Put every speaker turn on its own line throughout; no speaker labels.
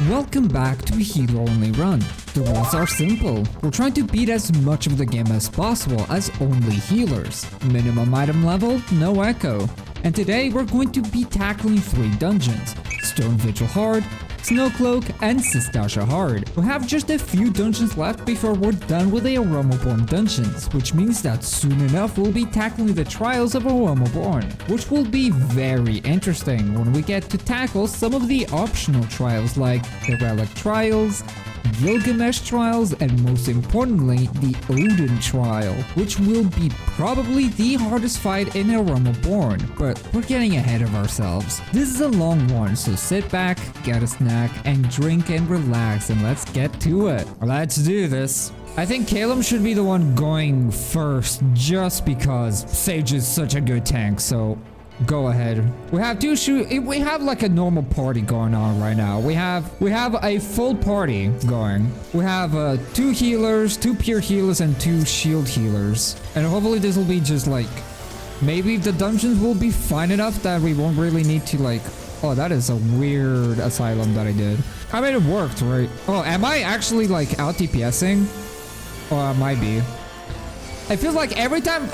Welcome back to Healer Only Run. The rules are simple. We're trying to beat as much of the game as possible as only healers. Minimum item level, no echo. And today we're going to be tackling 3 dungeons. Stone Vigil Hard, Snow Cloak, and Sistasha Hard. We have just a few dungeons left before we're done with the Aromaborn dungeons, which means that soon enough we'll be tackling the Trials of Aromaborn, which will be very interesting when we get to tackle some of the optional trials like the Relic Trials, Gilgamesh Trials, and most importantly, the Odin Trial, which will be probably the hardest fight in Aromaborn, but we're getting ahead of ourselves. This is a long one, so sit back, get a snack, and drink and relax, and let's get to it. Let's do this. I think Caleb should be the one going first, just because Sage is such a good tank, so go ahead. We have like a normal party going on right now. We have a full party going. We have 2 healers, 2 pure healers, and 2 shield healers. And hopefully this will be just like, maybe the dungeons will be fine enough that we won't really need to like, oh, that is a weird asylum that I did. I mean, it worked, right? Oh, am I actually like out DPSing? Oh, I might be. I feel like every time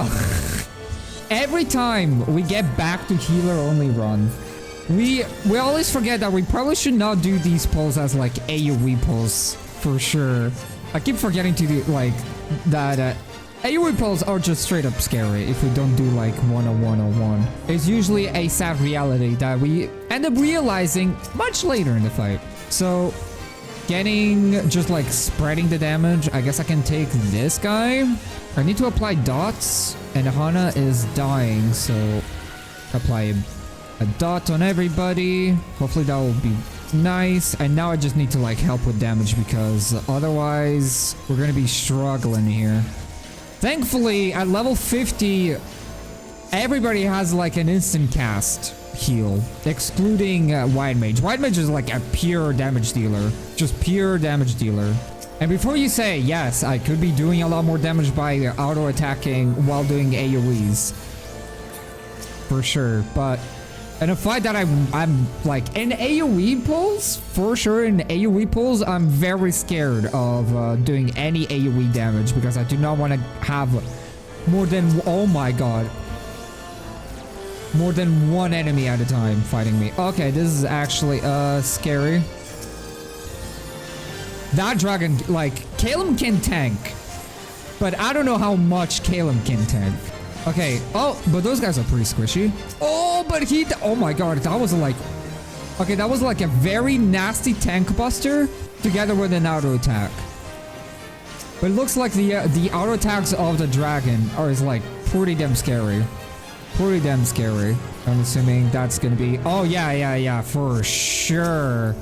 every time we get back to healer only run, we always forget that we probably should not do these pulls as like AoE pulls for sure. I keep forgetting to do like that. AoE pulls are just straight up scary if we don't do like 10101. It's usually a sad reality that we end up realizing much later in the fight. So getting just like spreading the damage, I guess I can take this guy. I need to apply dots, and Hana is dying, so apply a dot on everybody. Hopefully that will be nice. And now I just need to like help with damage because otherwise we're gonna be struggling here. Thankfully at level 50, everybody has like an instant cast heal, excluding Wide Mage. Wide Mage is like a pure damage dealer, just pure damage dealer. And before you say, yes, I could be doing a lot more damage by auto-attacking while doing AoEs. For sure, but in a fight that I'm like, in AoE pulls, for sure, in AoE pulls, I'm very scared of doing any AoE damage because I do not want to have more than, oh my god, more than 1 enemy at a time fighting me. Okay, this is actually scary. That dragon, like, Caleb can tank, but I don't know how much Caleb can tank. Okay, oh, but those guys are pretty squishy. Oh, but oh my god, that was like, okay, that was like a very nasty tank buster together with an auto attack. But it looks like the auto attacks of the dragon is like pretty damn scary. Pretty damn scary. I'm assuming that's gonna be, oh yeah, for sure.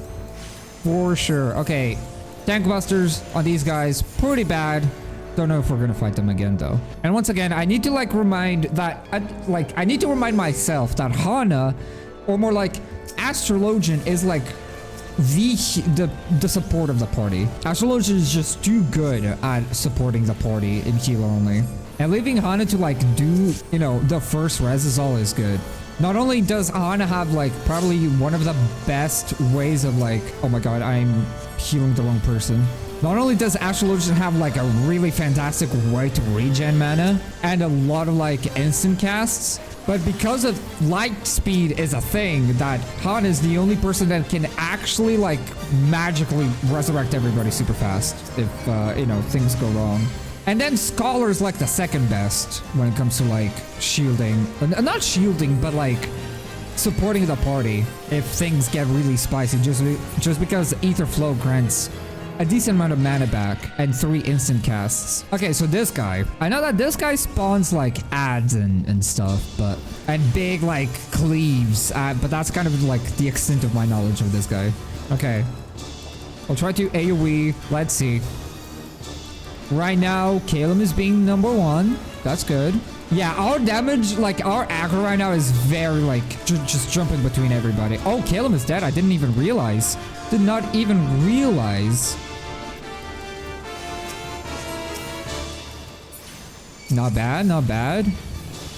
For sure, okay. Tank busters on these guys, pretty bad. Don't know if we're gonna fight them again though. And once again, I need to like remind that, I need to remind myself that Hana, or more like Astrologian, is like the support of the party. Astrologian is just too good at supporting the party in healer only. And leaving Hana to like do, you know, the first res is always good. Not only does Hana have like probably one of the best ways of like, oh my god, I'm healing the wrong person. Not only does Astrologian have like a really fantastic way to regen mana and a lot of like instant casts, but because of light speed is a thing, that Hana is the only person that can actually like magically resurrect everybody super fast if, you know, things go wrong. And then Scholar's like the second best when it comes to like shielding. Not shielding, but like supporting the party if things get really spicy, just because Ether Flow grants a decent amount of mana back and 3 instant casts. Okay, so this guy. I know that this guy spawns like ads and stuff, but and big like cleaves, but that's kind of like the extent of my knowledge of this guy. Okay. I'll try to AoE. Let's see. Right now, Caleb is being number 1. That's good. Yeah, our damage, like our aggro right now is very like just jumping between everybody. Oh, Caleb is dead. I didn't even realize. Did not even realize. Not bad, not bad.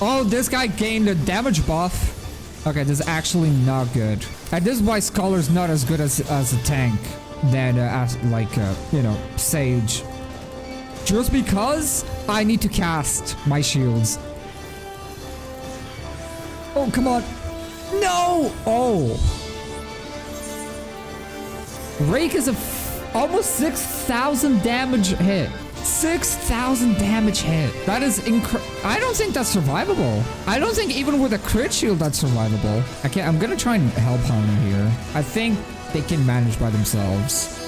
Oh, this guy gained a damage buff. Okay, this is actually not good. And this is why Scholar's not as good as a tank than as like, you know, Sage. Just because I need to cast my shields. Oh, come on. No! Oh. Rake is a almost 6,000 damage hit. 6,000 damage hit. That is I don't think that's survivable. I don't think even with a crit shield that's survivable. I'm gonna try and help Hunter here. I think they can manage by themselves.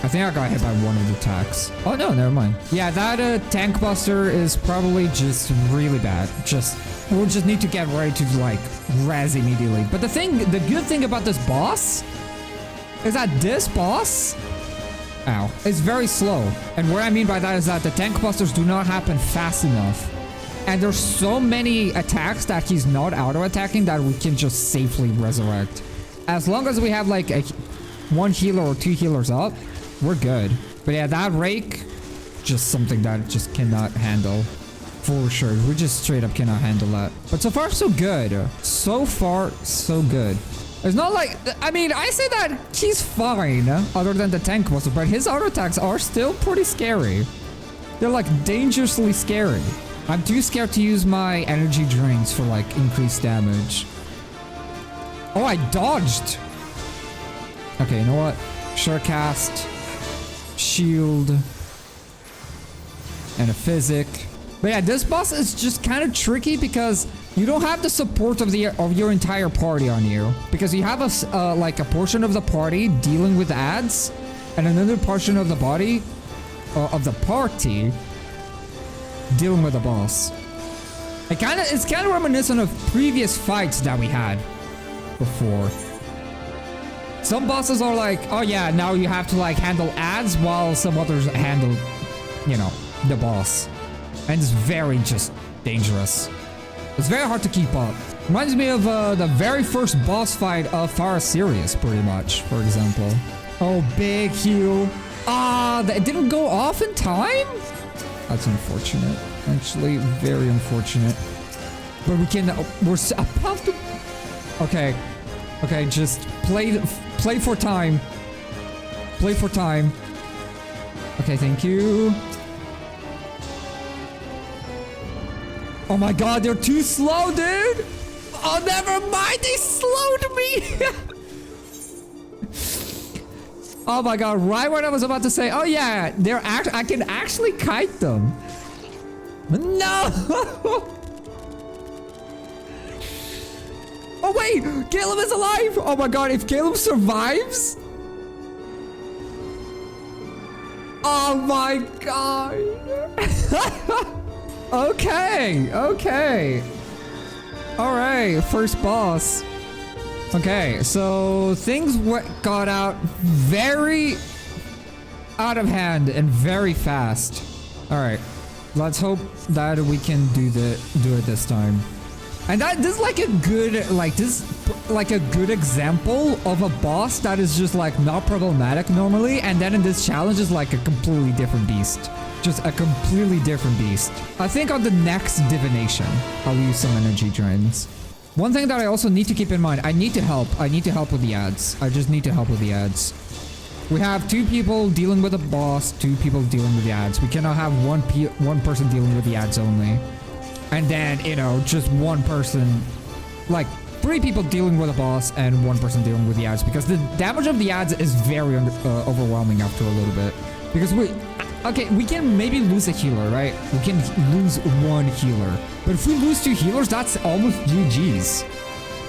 I think I got hit by one of the attacks. Oh no, never mind. Yeah, that tank buster is probably just really bad. We'll just need to get ready to like res immediately. But the good thing about this boss is that this boss, ow, is very slow. And what I mean by that is that the tank busters do not happen fast enough. And there's so many attacks that he's not auto-attacking that we can just safely resurrect. As long as we have like one healer or two healers up, we're good. But yeah, that Rake, just something that just cannot handle. For sure. We just straight up cannot handle that. But so far, so good. So far, so good. It's not like... I mean, I say that he's fine, other than the tank buster, but his auto attacks are still pretty scary. They're like dangerously scary. I'm too scared to use my energy drains for like increased damage. Oh, I dodged. Okay, you know what? Sure cast. Shield. And a physic. But yeah, this boss is just kind of tricky because you don't have the support of your entire party on you. Because you have like a portion of the party dealing with ads, and another portion of the party dealing with the boss. It's kind of reminiscent of previous fights that we had before. Some bosses are like, oh yeah, now you have to like handle ads while some others handle, you know, the boss. And it's very just dangerous. It's very hard to keep up. Reminds me of the very first boss fight of Farah Sirius, pretty much, for example. Oh, big heal. Ah, that didn't go off in time? That's unfortunate. Actually, very unfortunate. But we're about to... Okay. Okay, just play for time. Play for time. Okay, thank you. Oh my god, they're too slow, dude! Oh, never mind, they slowed me! Oh my god, right when I was about to say, oh yeah, I can actually kite them. No! Oh wait, Caleb is alive! Oh my god, if Caleb survives... Oh my god! Okay. Alright, first boss. Okay, so things got out very out of hand and very fast. Alright, let's hope that we can do it this time. And this is like a good, good example of a boss that is just like not problematic normally, and then in this challenge is like a completely different beast. Just a completely different beast. I think on the next divination, I'll use some energy drains. One thing that I also need to keep in mind, I need to help with the ads. I just need to help with the ads. We have 2 people dealing with a boss, 2 people dealing with the ads. We cannot have one person dealing with the ads only. And then, you know, just one person, like 3 people dealing with a boss and 1 person dealing with the ads, because the damage of the ads is very overwhelming after a little bit. Because we can maybe lose a healer, right? We can lose 1 healer. But if we lose 2 healers, that's almost GG's.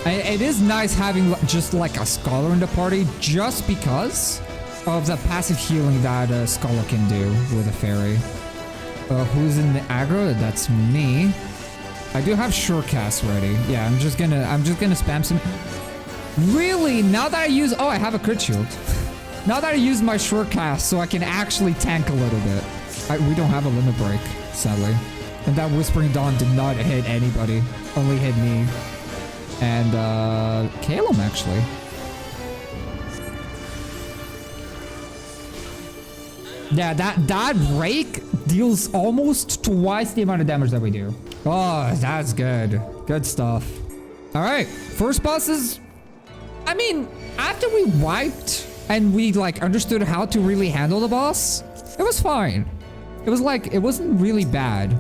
It is nice having just like a Scholar in the party just because of the passive healing that a Scholar can do with a fairy. Who's in the aggro? That's me. I do have Surecast ready. Yeah, I'm just gonna spam some. Really? Now that I use... Oh, I have a crit shield. Now that I use my Surecast so I can actually tank a little bit. We don't have a limit break, sadly. And that Whispering Dawn did not hit anybody. Only hit me. And, Calum, actually. Yeah, that Rake deals almost twice the amount of damage that we do. Oh, that's good. Good stuff. All right, first boss is... I mean, after we wiped and we like understood how to really handle the boss, it was fine. It was like, it wasn't really bad.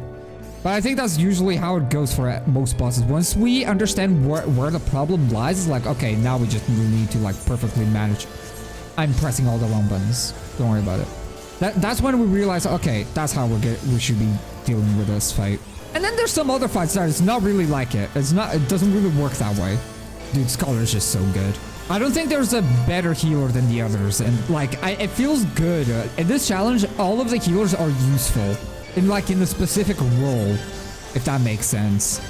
But I think that's usually how it goes for most bosses. Once we understand where the problem lies, it's like, okay, now we just really need to like perfectly manage. I'm pressing all the wrong buttons. Don't worry about it. That's when we realize, okay, that's how we should be dealing with this fight. And then there's some other fights that it's not really like it. It doesn't really work that way. Dude, Scholar is just so good. I don't think there's a better healer than the others. And like, it feels good. In this challenge, all of the healers are useful. In the specific role, if that makes sense.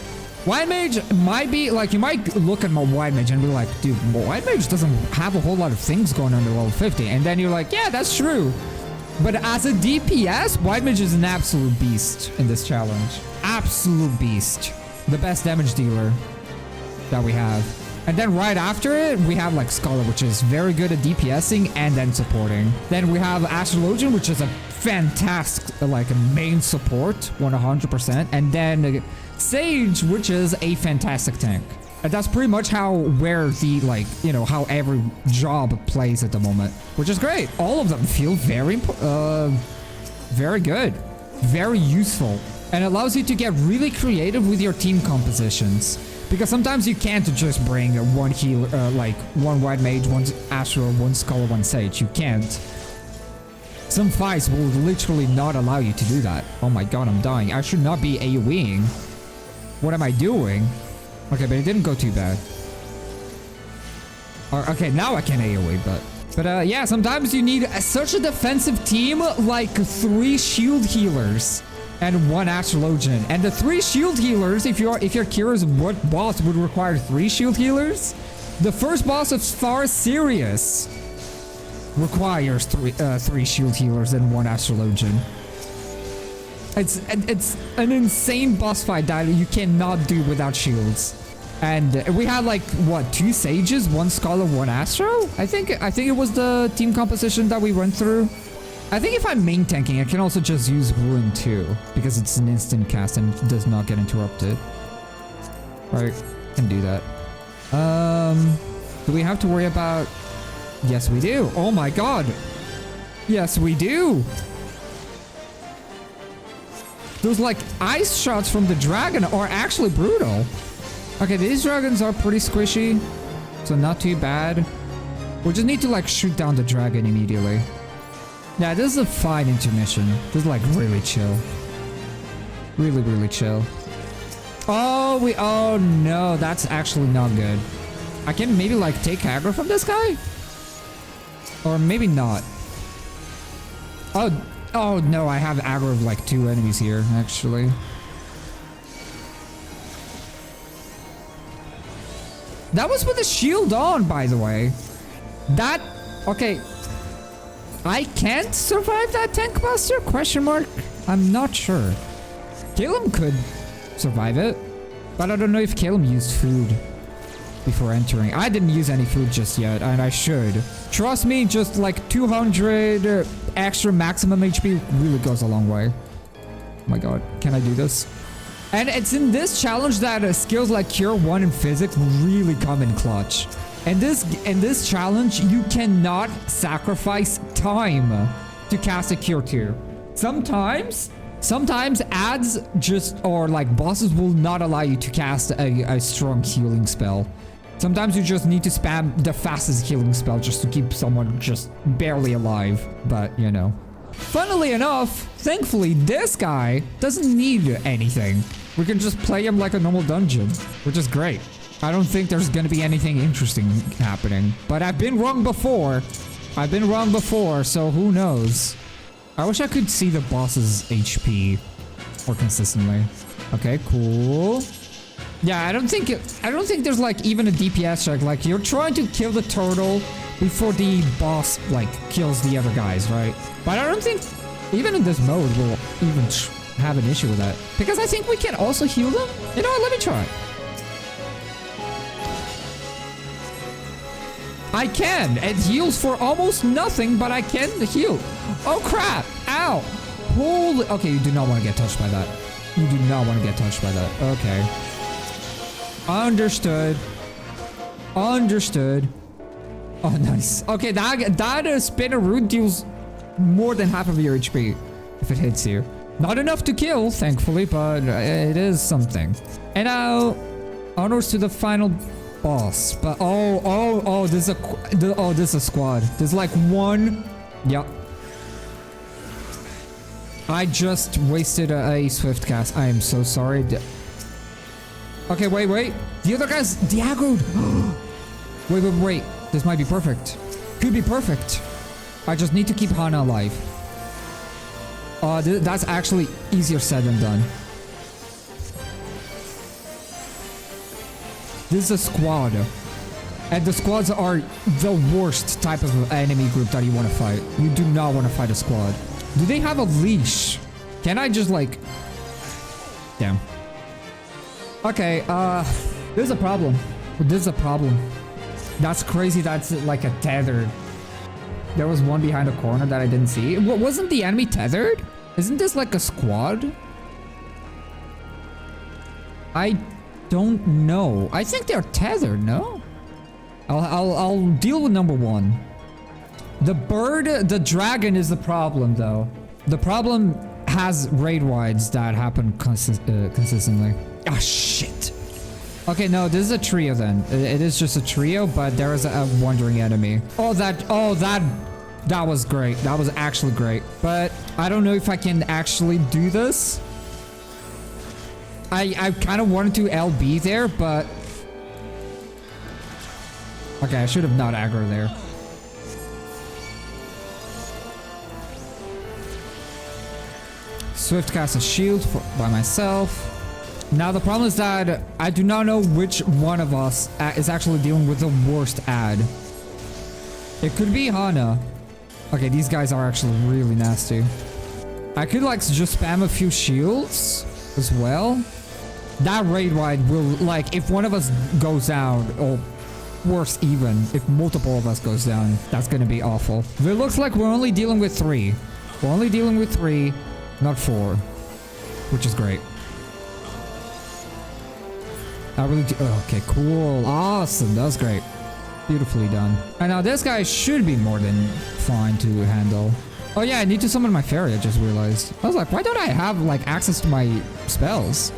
White Mage might be, like, you might look at my White Mage and be like, dude, White Mage doesn't have a whole lot of things going on at level 50. And then you're like, yeah, that's true. But as a DPS, White Mage is an absolute beast in this challenge. Absolute beast. The best damage dealer that we have. And then right after it, we have like Scholar, which is very good at DPSing and then supporting. Then we have Astrologian, which is a fantastic, like a main support, 100%. And then Sage, which is a fantastic tank. And that's pretty much where the, like, you know, how every job plays at the moment, which is great. All of them feel very good, very useful, and allows you to get really creative with your team compositions. Because sometimes you can't just bring one healer, like one White Mage, one Astro, one Scholar, one Sage. You can't. Some fights will literally not allow you to do that. Oh my god, I'm dying. I should not be AoEing. What am I doing? Okay, but it didn't go too bad. Okay, now I can AoE, but yeah, sometimes you need such a defensive team, like 3 shield healers. And 1 Astrologian. And the 3 shield healers, if you're curious what boss would require 3 shield healers, the first boss of Far Sirius requires 3 shield healers and 1 Astrologian. It's an insane boss fight that you cannot do without shields. And we had like what, 2 Sages, 1 Scholar, 1 Astro? I think it was the team composition that we went through. I think if I'm main tanking, I can also just use Ruin too, because it's an instant cast and it does not get interrupted. Right, can do that. Do we have to worry about... Yes, we do. Oh my god. Yes, we do. Those like ice shots from the dragon are actually brutal. Okay, these dragons are pretty squishy, so not too bad. We just need to like shoot down the dragon immediately. Yeah, this is a fine intermission. This is like really chill. Really, really chill. Oh no, that's actually not good. I can maybe like take aggro from this guy? Or maybe not. Oh no, I have aggro of like 2 enemies here, actually. That was with the shield on, by the way. Okay. I can't survive that tank buster? Question mark? I'm not sure. Caleb could survive it, but I don't know if Caleb used food before entering. I didn't use any food just yet, and I should. Trust me, just like 200 extra maximum HP really goes a long way. Oh my god, can I do this? And it's in this challenge that skills like Cure 1 and Physics really come in clutch. In this challenge, you cannot sacrifice time to cast a Cure 2. Sometimes ads or like bosses will not allow you to cast a strong healing spell. Sometimes you just need to spam the fastest healing spell just to keep someone just barely alive. But, you know. Funnily enough, thankfully, this guy doesn't need anything. We can just play him like a normal dungeon, which is great. I don't think there's gonna be anything interesting happening. But I've been wrong before. So who knows? I wish I could see the boss's HP more consistently. Okay, cool. Yeah, I don't think there's like even a DPS check. Like you're trying to kill the turtle before the boss like kills the other guys, right? But I don't think even in this mode we'll even have an issue with that. Because I think we can also heal them. You know what? Let me try. I can. It heals for almost nothing, but I can heal. Oh crap. Ow. Holy. Okay, you do not want to get touched by that. You do not want to get touched by that. Okay. Understood. Understood. Oh, nice. Okay, that spinner root deals more than half of your HP if it hits you. Not enough to kill, thankfully, but it is something. And now, onwards to the final boss. But this is a squad. There's like one. Yep. I just wasted a swift cast. I am so sorry. Okay, wait. The other guy's aggroed. Wait. This might be perfect. Could be perfect. I just need to keep Hana alive. That's actually easier said than done. This is a squad. And the squads are the worst type of enemy group that you want to fight. You do not want to fight a squad. Do they have a leash? Can I just like... Damn. Okay, there's a problem. There's a problem. That's crazy. That's like a tethered. There was one behind a corner that I didn't see. Wasn't the enemy tethered? Isn't this like a squad? I don't know. I think they're tethered, no? I'll deal with number one. The dragon is the problem though. The problem has raid wides that happen consistently. Ah, shit. Okay, no, this is a trio then. It is just a trio, but there is a wandering enemy. That was great. That was actually great. But I don't know if I can actually do this. I kind of wanted to LB there, but... Okay, I should have not aggro there. Swift cast a shield by myself. Now the problem is that I do not know which one of us is actually dealing with the worst ad. It could be Hana. Okay, these guys are actually really nasty. I could like just spam a few shields as well. That raid wide will, like, if one of us goes down, or worse even, if multiple of us goes down, that's gonna be awful. It looks like we're only dealing with 3. We're only dealing with 3, not 4, which is great. I really do. Oh, okay, cool. Awesome. That was great. Beautifully done. And now this guy should be more than fine to handle. Oh yeah, I need to summon my fairy, I just realized. I was like, why don't I have like access to my spells?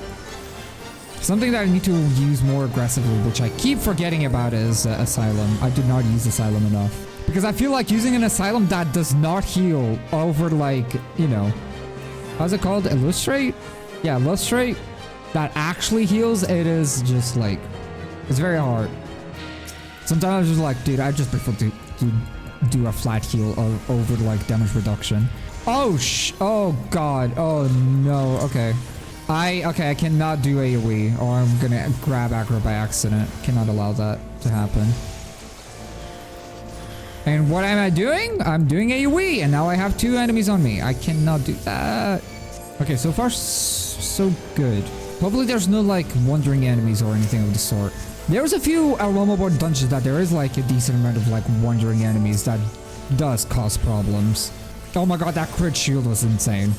Something that I need to use more aggressively, which I keep forgetting about, is Asylum. I do not use Asylum enough. Because I feel like using an Asylum that does not heal over like, you know, how's it called? Illustrate? Yeah, Illustrate. That actually heals, it is just like, it's very hard. Sometimes I'm just like, dude, I just prefer to do a flat heal over like damage reduction. Oh god, oh no, okay. I cannot do AoE, or I'm gonna grab aggro by accident. Cannot allow that to happen. And what am I doing? I'm doing AoE, and now I have 2 enemies on me. I cannot do that. Okay, so far so good. Hopefully there's no like wandering enemies or anything of the sort. There's a few Aromabord dungeons that there is like a decent amount of like wandering enemies that does cause problems. Oh my god, that crit shield was insane.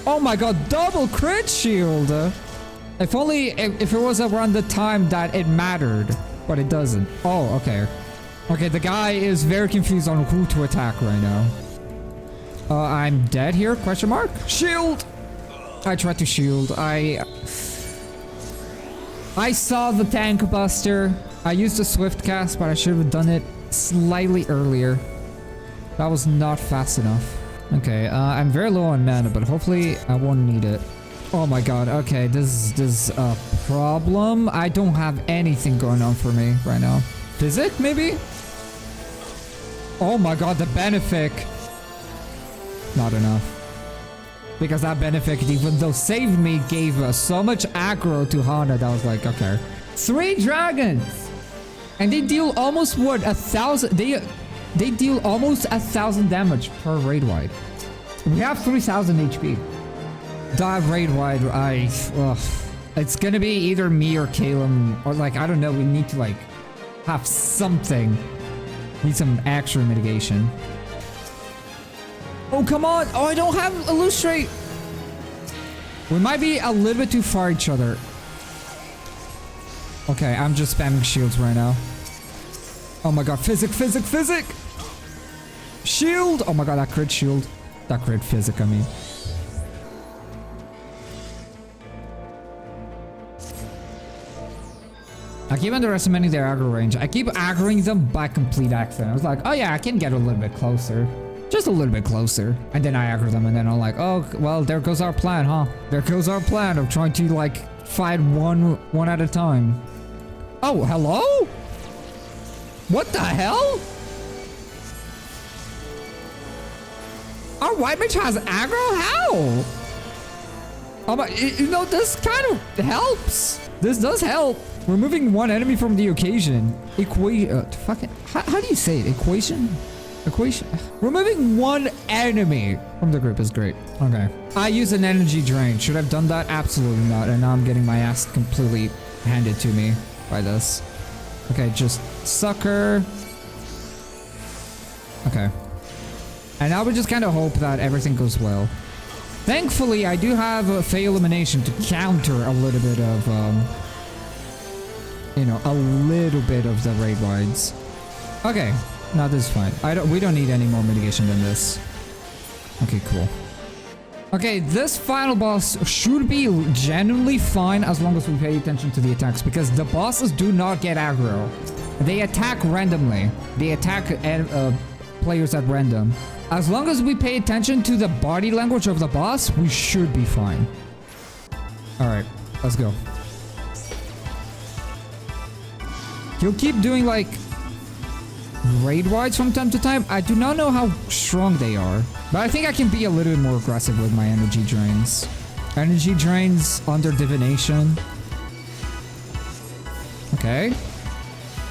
Oh my god, double crit shield! If only if it was around the time that it mattered, but it doesn't. Oh, okay. Okay, the guy is very confused on who to attack right now. I'm dead here? Question mark? Shield! I tried to shield. I saw the tank buster. I used a swift cast, but I should have done it slightly earlier. That was not fast enough. Okay, I'm very low on mana, but hopefully I won't need it. Oh my god, okay, this is a problem. I don't have anything going on for me right now. Physic, maybe? Oh my god, the Benefic. Not enough. Because that Benefic, even though saved me, gave so much aggro to Hana that I was like, okay. 3 dragons! And they deal almost what? 1,000. They deal almost 1,000 damage per raid wide. We have 3,000 HP. That raid wide, it's gonna be either me or Caleb, or like, I don't know, we need to like have something. Need some extra mitigation. Oh, come on! Oh, I don't have Illustrate! We might be a little bit too far each other. Okay, I'm just spamming shields right now. Oh my god, physic. Shield! Oh my god, that crit shield. That crit physic, I mean. I keep underestimating their aggro range. I keep aggroing them by complete accident. I was like, oh yeah, I can get a little bit closer. Just a little bit closer. And then I aggro them and then I'm like, oh, well, there goes our plan, huh? There goes our plan of trying to like fight one at a time. Oh, hello? What the hell? Our white mage has aggro? How? Oh my, you know, this kind of helps. This does help. Removing one enemy from the occasion. How do you say it? Equation? Removing one enemy from the group is great. Okay. I use an energy drain. Should I have done that? Absolutely not. And now I'm getting my ass completely handed to me by this. Okay, just sucker. Okay. And now we just kind of hope that everything goes well. Thankfully, I do have a Fey Elimination to counter a little bit of, you know, a little bit of the raid wides. Okay, now this is fine. We don't need any more mitigation than this. Okay, cool. Okay, this final boss should be genuinely fine as long as we pay attention to the attacks, because the bosses do not get aggro. They attack randomly. They attack players at random. As long as we pay attention to the body language of the boss, we should be fine. Alright, let's go. He'll keep doing like raid wides from time to time. I do not know how strong they are, but I think I can be a little bit more aggressive with my energy drains. Energy drains under divination. Okay.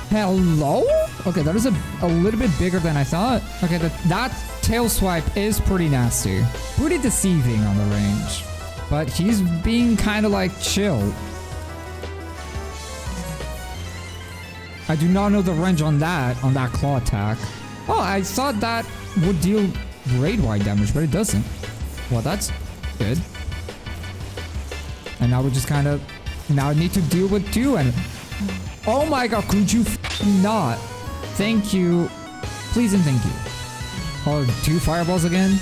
Hello? Okay, that is a little bit bigger than I thought. Okay, that tail swipe is pretty nasty. Pretty deceiving on the range. But he's being kind of like chill. I do not know the range on that claw attack. Oh, I thought that would deal raid-wide damage, but it doesn't. Well, that's good. And now we just kind of now need to deal with two and oh my god, could you not? Thank you. Please and thank you. Oh, 2 fireballs again?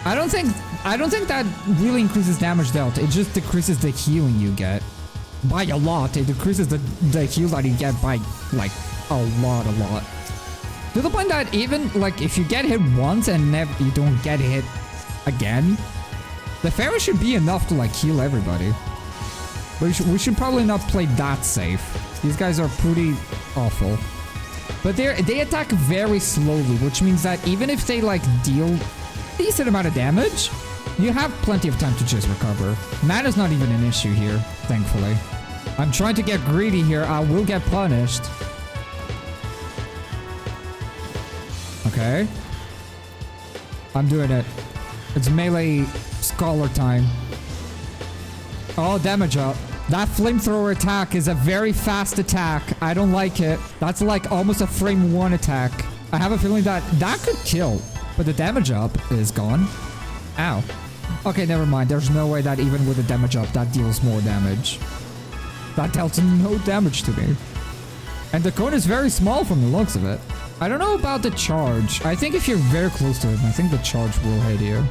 I don't think that really increases damage dealt. It just decreases the healing you get. By a lot. It decreases the heal that you get by like a lot. To the point that even like if you get hit once and you don't get hit again, the fairy should be enough to like heal everybody. But we should probably not play that safe. These guys are pretty awful. But they attack very slowly, which means that even if they like deal a decent amount of damage, you have plenty of time to just recover. Mana's not even an issue here, thankfully. I'm trying to get greedy here. I will get punished. Okay. I'm doing it. It's melee scholar time. Oh, damage up. That flamethrower attack is a very fast attack. I don't like it. That's like almost a frame 1 attack. I have a feeling that could kill, but the damage up is gone. Ow. Okay, never mind. There's no way that even with the damage up, that deals more damage. That dealt no damage to me. And the cone is very small from the looks of it. I don't know about the charge. I think if you're very close to him, I think the charge will hit you.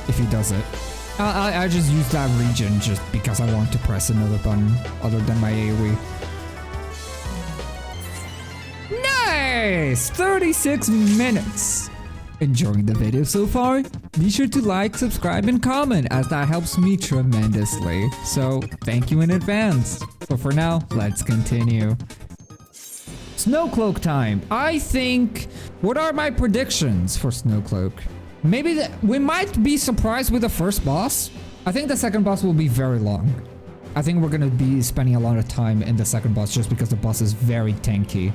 If he does it. I just use that region just because I want to press another button other than my AoE. Nice! 36 minutes! Enjoying the video so far? Be sure to like, subscribe, and comment as that helps me tremendously. So, thank you in advance. But for now, let's continue. Snowcloak time. I think... What are my predictions for Snowcloak? Maybe we might be surprised with the first boss. I think the second boss will be very long. I think we're gonna be spending a lot of time in the second boss just because the boss is very tanky.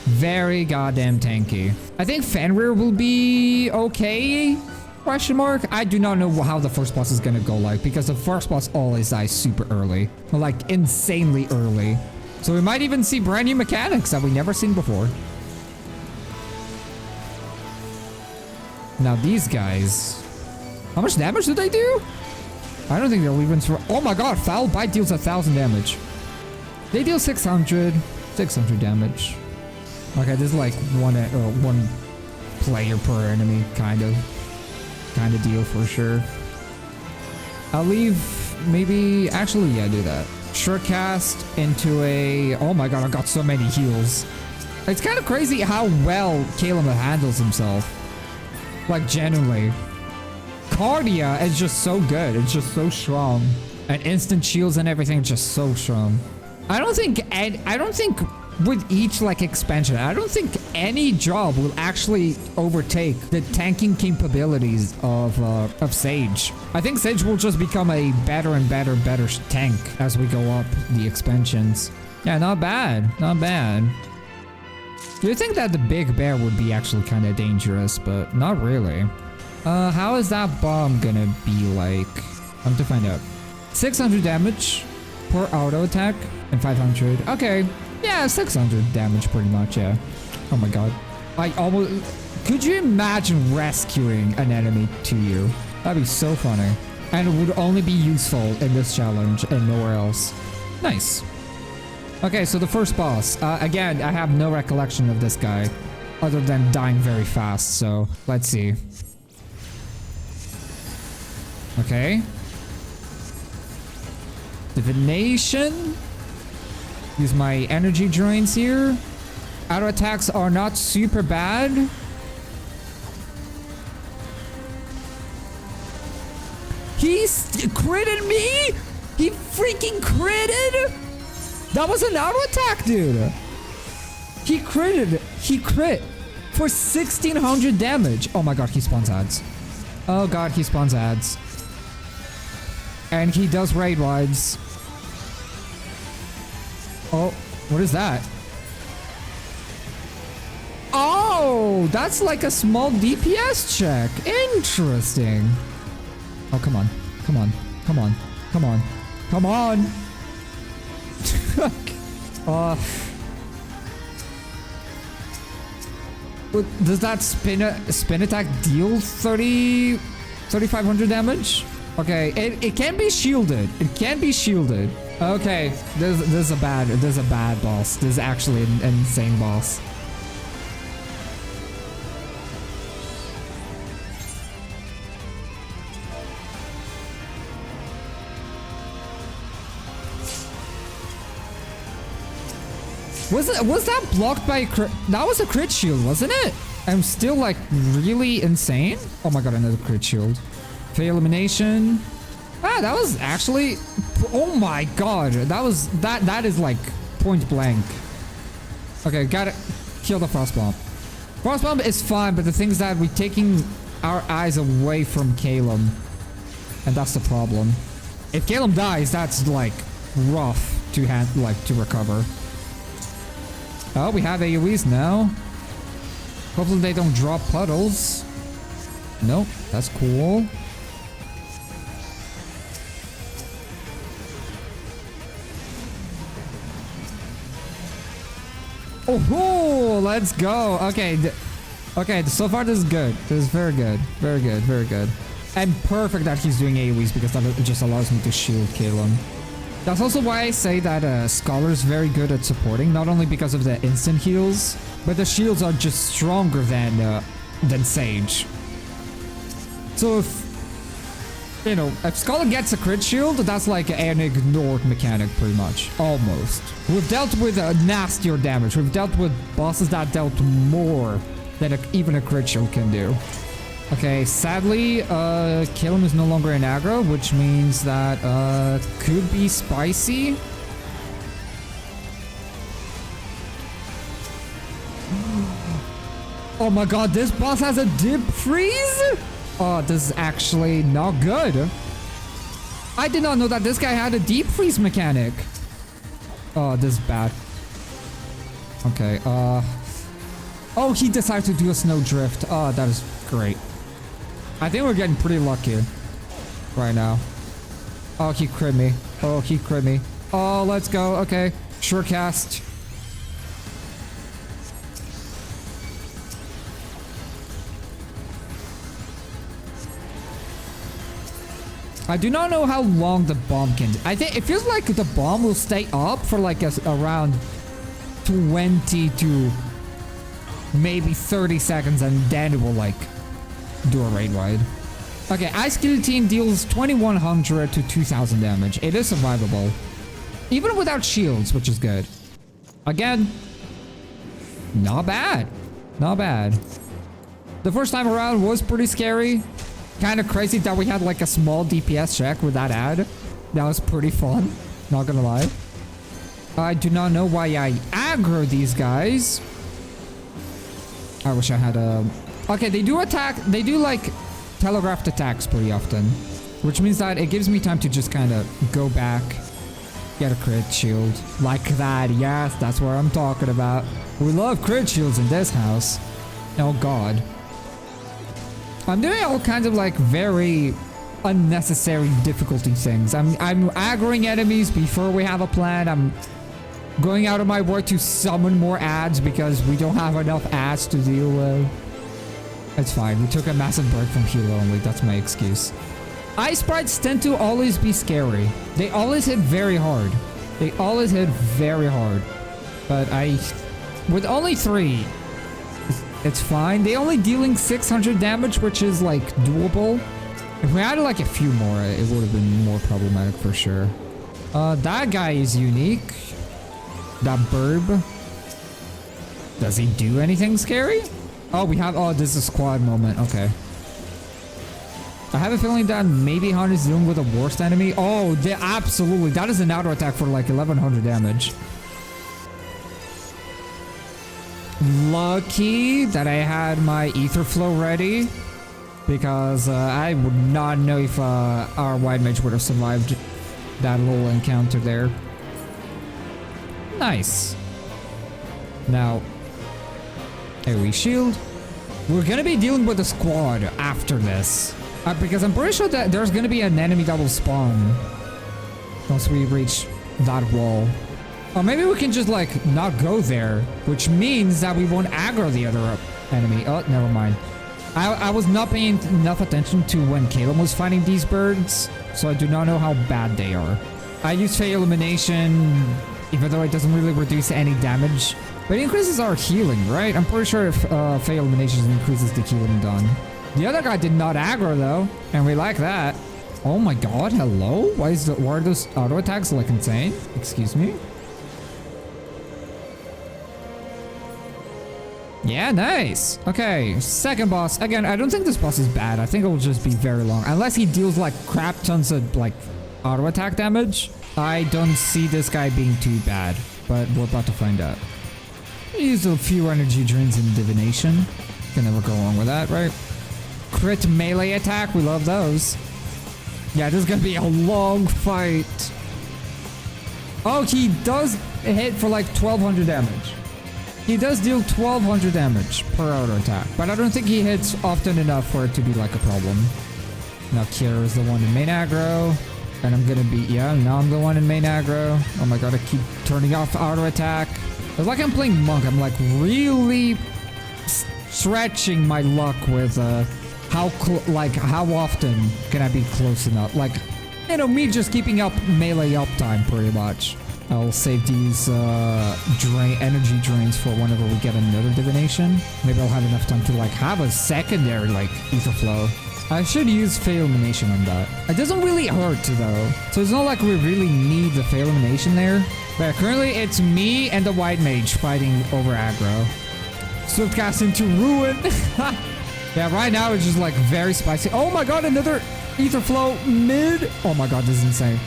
Very goddamn tanky. I think Fenrir will be okay? Question mark? I do not know how the first boss is gonna go like, because the first boss always dies super early. Like insanely early. So we might even see brand new mechanics that we never seen before. Now these guys, How much damage do they do? I don't think they'll even survive. Oh my god, Foul Bite deals 1,000 damage. They deal 600 damage. Okay, this is like one player per enemy kind of deal for sure. I'll leave maybe, actually yeah, do that. Short cast into a, oh my god, I got so many heals. It's kind of crazy how well Caleb handles himself. Like genuinely. Cardia is just so good. It's just so strong. And instant shields and everything just so strong. I don't think with each like expansion, I don't think any job will actually overtake the tanking capabilities of Sage. I think Sage will just become a better and better tank as we go up the expansions. Yeah, not bad. Not bad. You'd think that the big bear would be actually kind of dangerous, but not really. How is that bomb gonna be like? I'm to find out. 600 damage per auto attack and 500. Okay. Yeah, 600 damage pretty much, yeah. Oh my god. I almost... Could you imagine rescuing an enemy to you? That'd be so funny. And it would only be useful in this challenge and nowhere else. Nice. Okay, so the first boss. Again, I have no recollection of this guy. Other than dying very fast, so let's see. Okay. Divination. Use my energy drains here. Auto attacks are not super bad. He's critted me? He freaking critted? That was an auto attack, dude. He critted. He crit for 1,600 damage. Oh my god, he spawns ads. Oh god, he spawns ads. And he does raid rides. Oh, what is that? Oh, that's like a small DPS check. Interesting. Oh, come on. Come on. Come on. Come on. Come on. Does that spin attack deal 3,500 damage? Okay, it can be shielded. It can be shielded. Okay, this is a bad boss. This is actually an insane boss. Was that blocked by a crit? That was a crit shield, wasn't it? I'm still like really insane. Oh my god, another crit shield. Fail elimination. Ah, that was actually, oh my god, that is like point blank. Okay, gotta kill the frost bomb. Frost bomb is fine, but the thing is that we're taking our eyes away from Caleb, and that's the problem. If Caleb dies, that's like rough to recover. Oh, we have AoEs now. Hopefully they don't drop puddles. Nope, that's cool. Oh, let's go. Okay, okay. So far, this is good. This is very good. Very good. Very good. And perfect that he's doing AoEs because that just allows me to shield Caleb. That's also why I say that Scholar is very good at supporting, not only because of the instant heals, but the shields are just stronger than Sage. So if Scholar gets a crit shield, that's like an ignored mechanic pretty much. Almost. We've dealt with nastier damage. We've dealt with bosses that dealt more than even a crit shield can do. Okay, sadly, Caleb is no longer in aggro, which means that could be spicy. Oh my god, this boss has a dip freeze? Oh, this is actually not good. I did not know that this guy had a deep freeze mechanic. Oh, this is bad. Okay, oh, he decided to do a snow drift. Oh, that is great. I think we're getting pretty lucky right now. Oh, he crit me. Oh, he crit me. Oh, let's go. Okay. Sure cast. I do not know how long the bomb can... I think it feels like the bomb will stay up for like around 20 to maybe 30 seconds and then it will like do a raid wide. Okay, Ice Guillotine deals 2100 to 2000 damage. It is survivable. Even without shields, which is good. Again, not bad. Not bad. The first time around was pretty scary. Kind of crazy that we had like a small DPS check with that ad. That was pretty fun. Not gonna lie. I do not know why I aggro these guys. I wish I had a... Okay, they do attack. They do like telegraphed attacks pretty often. Which means that it gives me time to just kind of go back. Get a crit shield. Like that. Yes, that's what I'm talking about. We love crit shields in this house. Oh god. I'm doing all kinds of like very unnecessary difficulty things. I'm aggroing enemies before we have a plan. I'm going out of my way to summon more ads because we don't have enough ads to deal with. It's fine. We took a massive break from heal only. That's my excuse. Ice sprites tend to always be scary. They always hit very hard. They always hit very hard. But with only 3, it's fine. They only dealing 600 damage, which is like doable. If we added like a few more, it would have been more problematic for sure. That guy is unique. That burb. Does he do anything scary? Oh, this is a squad moment. Okay. I have a feeling that maybe Han is dealing with a worst enemy. Oh, absolutely. That is an auto attack for like 1100 damage. Lucky that I had my ether flow ready. Because I would not know if our white mage would have survived that little encounter there. Nice. Now, AoE shield. We're gonna be dealing with a squad after this. Because I'm pretty sure that there's gonna be an enemy that will spawn once we reach that wall. Or maybe we can just like not go there, which means that we won't aggro the other enemy. Oh, never mind. I was not paying enough attention to when Caleb was fighting these birds, so I do not know how bad they are. I use Fey Illumination, even though it doesn't really reduce any damage. But it increases our healing, right? I'm pretty sure if Fey Illumination increases the healing done. The other guy did not aggro though, and we like that. Oh my god, hello? Why are those auto attacks like insane? Excuse me? Yeah, nice. Okay, second boss. Again, I don't think this boss is bad. I think it will just be very long. Unless he deals like crap tons of like auto attack damage. I don't see this guy being too bad, but we're about to find out. Use a few energy drains in divination. Can never go wrong with that, right? Crit melee attack, we love those. Yeah, this is gonna be a long fight. Oh, he does hit for like 1200 damage. He does deal 1200 damage per auto attack, but I don't think he hits often enough for it to be like a problem. Now Kira is the one in main aggro, and I'm gonna be, yeah, now I'm the one in main aggro. Oh my god, I keep turning off auto attack. It's like I'm playing monk. I'm like really stretching my luck with how often can I be close enough? Like, you know, me just keeping up melee uptime pretty much. I'll save these energy drains for whenever we get another divination. Maybe I'll have enough time to like have a secondary like ether flow. I should use Fey Illumination on that. It doesn't really hurt though, so it's not like we really need the Fey Illumination there. But currently it's me and the white mage fighting over aggro. Swiftcast into ruin. Yeah, right now it's just like very spicy. Oh my god, another ether flow mid. Oh my god, this is insane.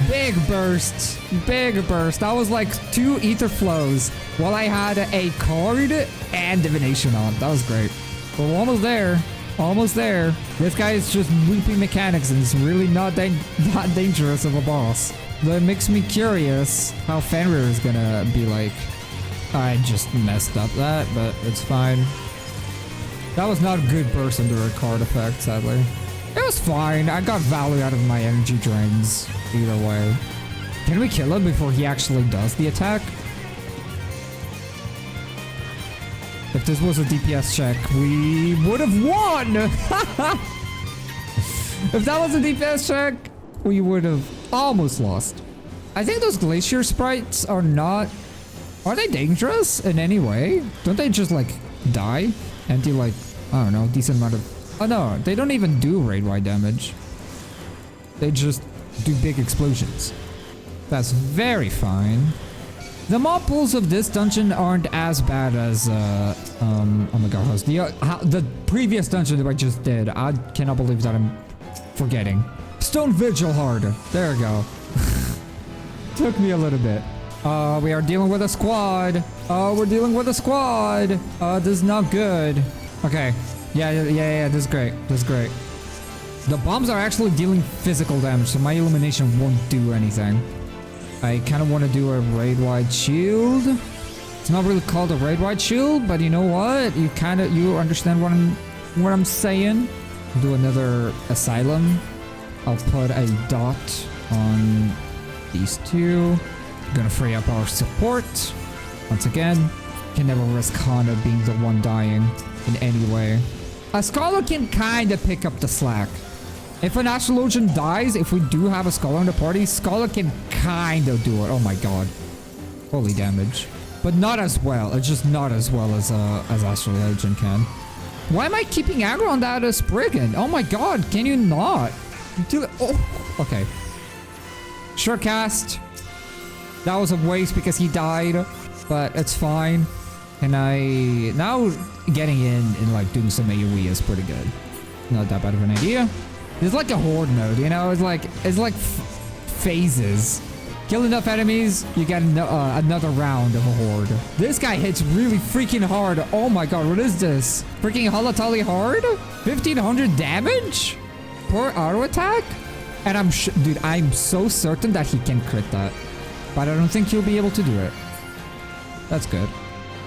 Big burst. Big burst. That was like 2 ether flows while I had a card and divination on. That was great. But we're almost there. Almost there. This guy is just looping mechanics and it's really not that dangerous of a boss. But it makes me curious how Fenrir is gonna be like. I just messed up that, but it's fine. That was not a good burst under a card effect, sadly. It was fine. I got value out of my energy drains. Either way. Can we kill him before he actually does the attack? If this was a DPS check, we would have won! If that was a DPS check, we would have almost lost. I think those glacier sprites are not... Are they dangerous in any way? Don't they just like die? And do like, I don't know, decent amount of... Oh no, they don't even do raid-wide damage. They just do big explosions. That's very fine. The mob pools of this dungeon aren't as bad as, oh my god, the previous dungeon that I just did. I cannot believe that I'm forgetting. Stone Vigil hard. There we go. Took me a little bit. We are dealing with a squad. We're dealing with a squad. This is not good. Okay. Yeah, this is great. This is great. The bombs are actually dealing physical damage, so my illumination won't do anything. I kind of want to do a raid-wide shield. It's not really called a raid-wide shield, but you know what? You understand what I'm saying? I'll do another asylum. I'll put a dot on these two. I'm gonna free up our support. Once again, can never risk Hana being the one dying in any way. A scholar can kind of pick up the slack. If an astrologian dies, if we do have a scholar in the party, scholar can kind of do it. Oh my god. Holy damage. But not as well. It's just not as well as astrologian can. Why am I keeping aggro on that as brigand? Oh my god, can you not? Oh, okay. Sure cast. That was a waste because he died, but it's fine. And now getting in and like doing some AoE is pretty good. Not that bad of an idea. It's like a horde mode, you know? It's like phases. Kill enough enemies, you get another round of a horde. This guy hits really freaking hard. Oh my god, what is this? Freaking Halatali hard? 1500 damage per auto attack? And dude, I'm so certain that he can crit that. But I don't think he'll be able to do it. That's good.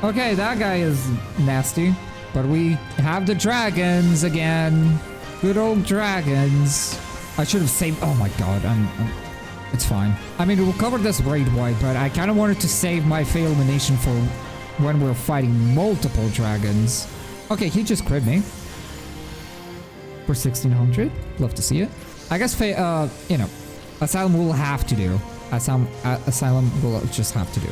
Okay, that guy is nasty. But we have the dragons again. Good old dragons. I should have saved... Oh my god, it's fine. I mean, we'll cover this raid-wide, but I kind of wanted to save my Fey Illumination for when we're fighting multiple dragons. Okay, he just crit me. For 1600. Love to see it. I guess Fey, you know, Asylum will have to do. Asylum will just have to do.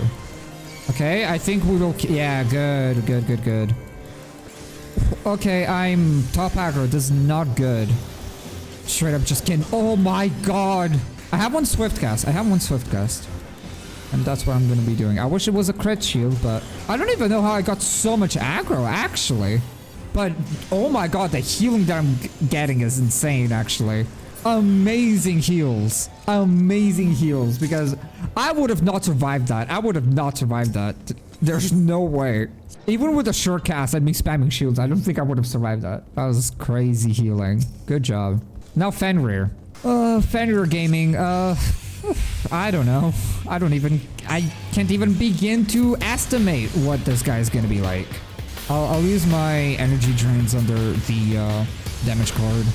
Okay, I think we will... Yeah, good. Okay, I'm top aggro. This is not good. Straight up just kidding. Oh my god. I have one swift cast. And that's what I'm going to be doing. I wish it was a crit shield, but... I don't even know how I got so much aggro, actually. But, oh my god, the healing that I'm getting is insane, actually. Amazing heals. Because I would have not survived that. There's no way. Even with a short cast and me spamming shields, I don't think I would have survived that. That was crazy healing. Good job. Now Fenrir. Fenrir Gaming, I don't know. I can't even begin to estimate what this guy is gonna be like. I'll use my energy drains under the damage card.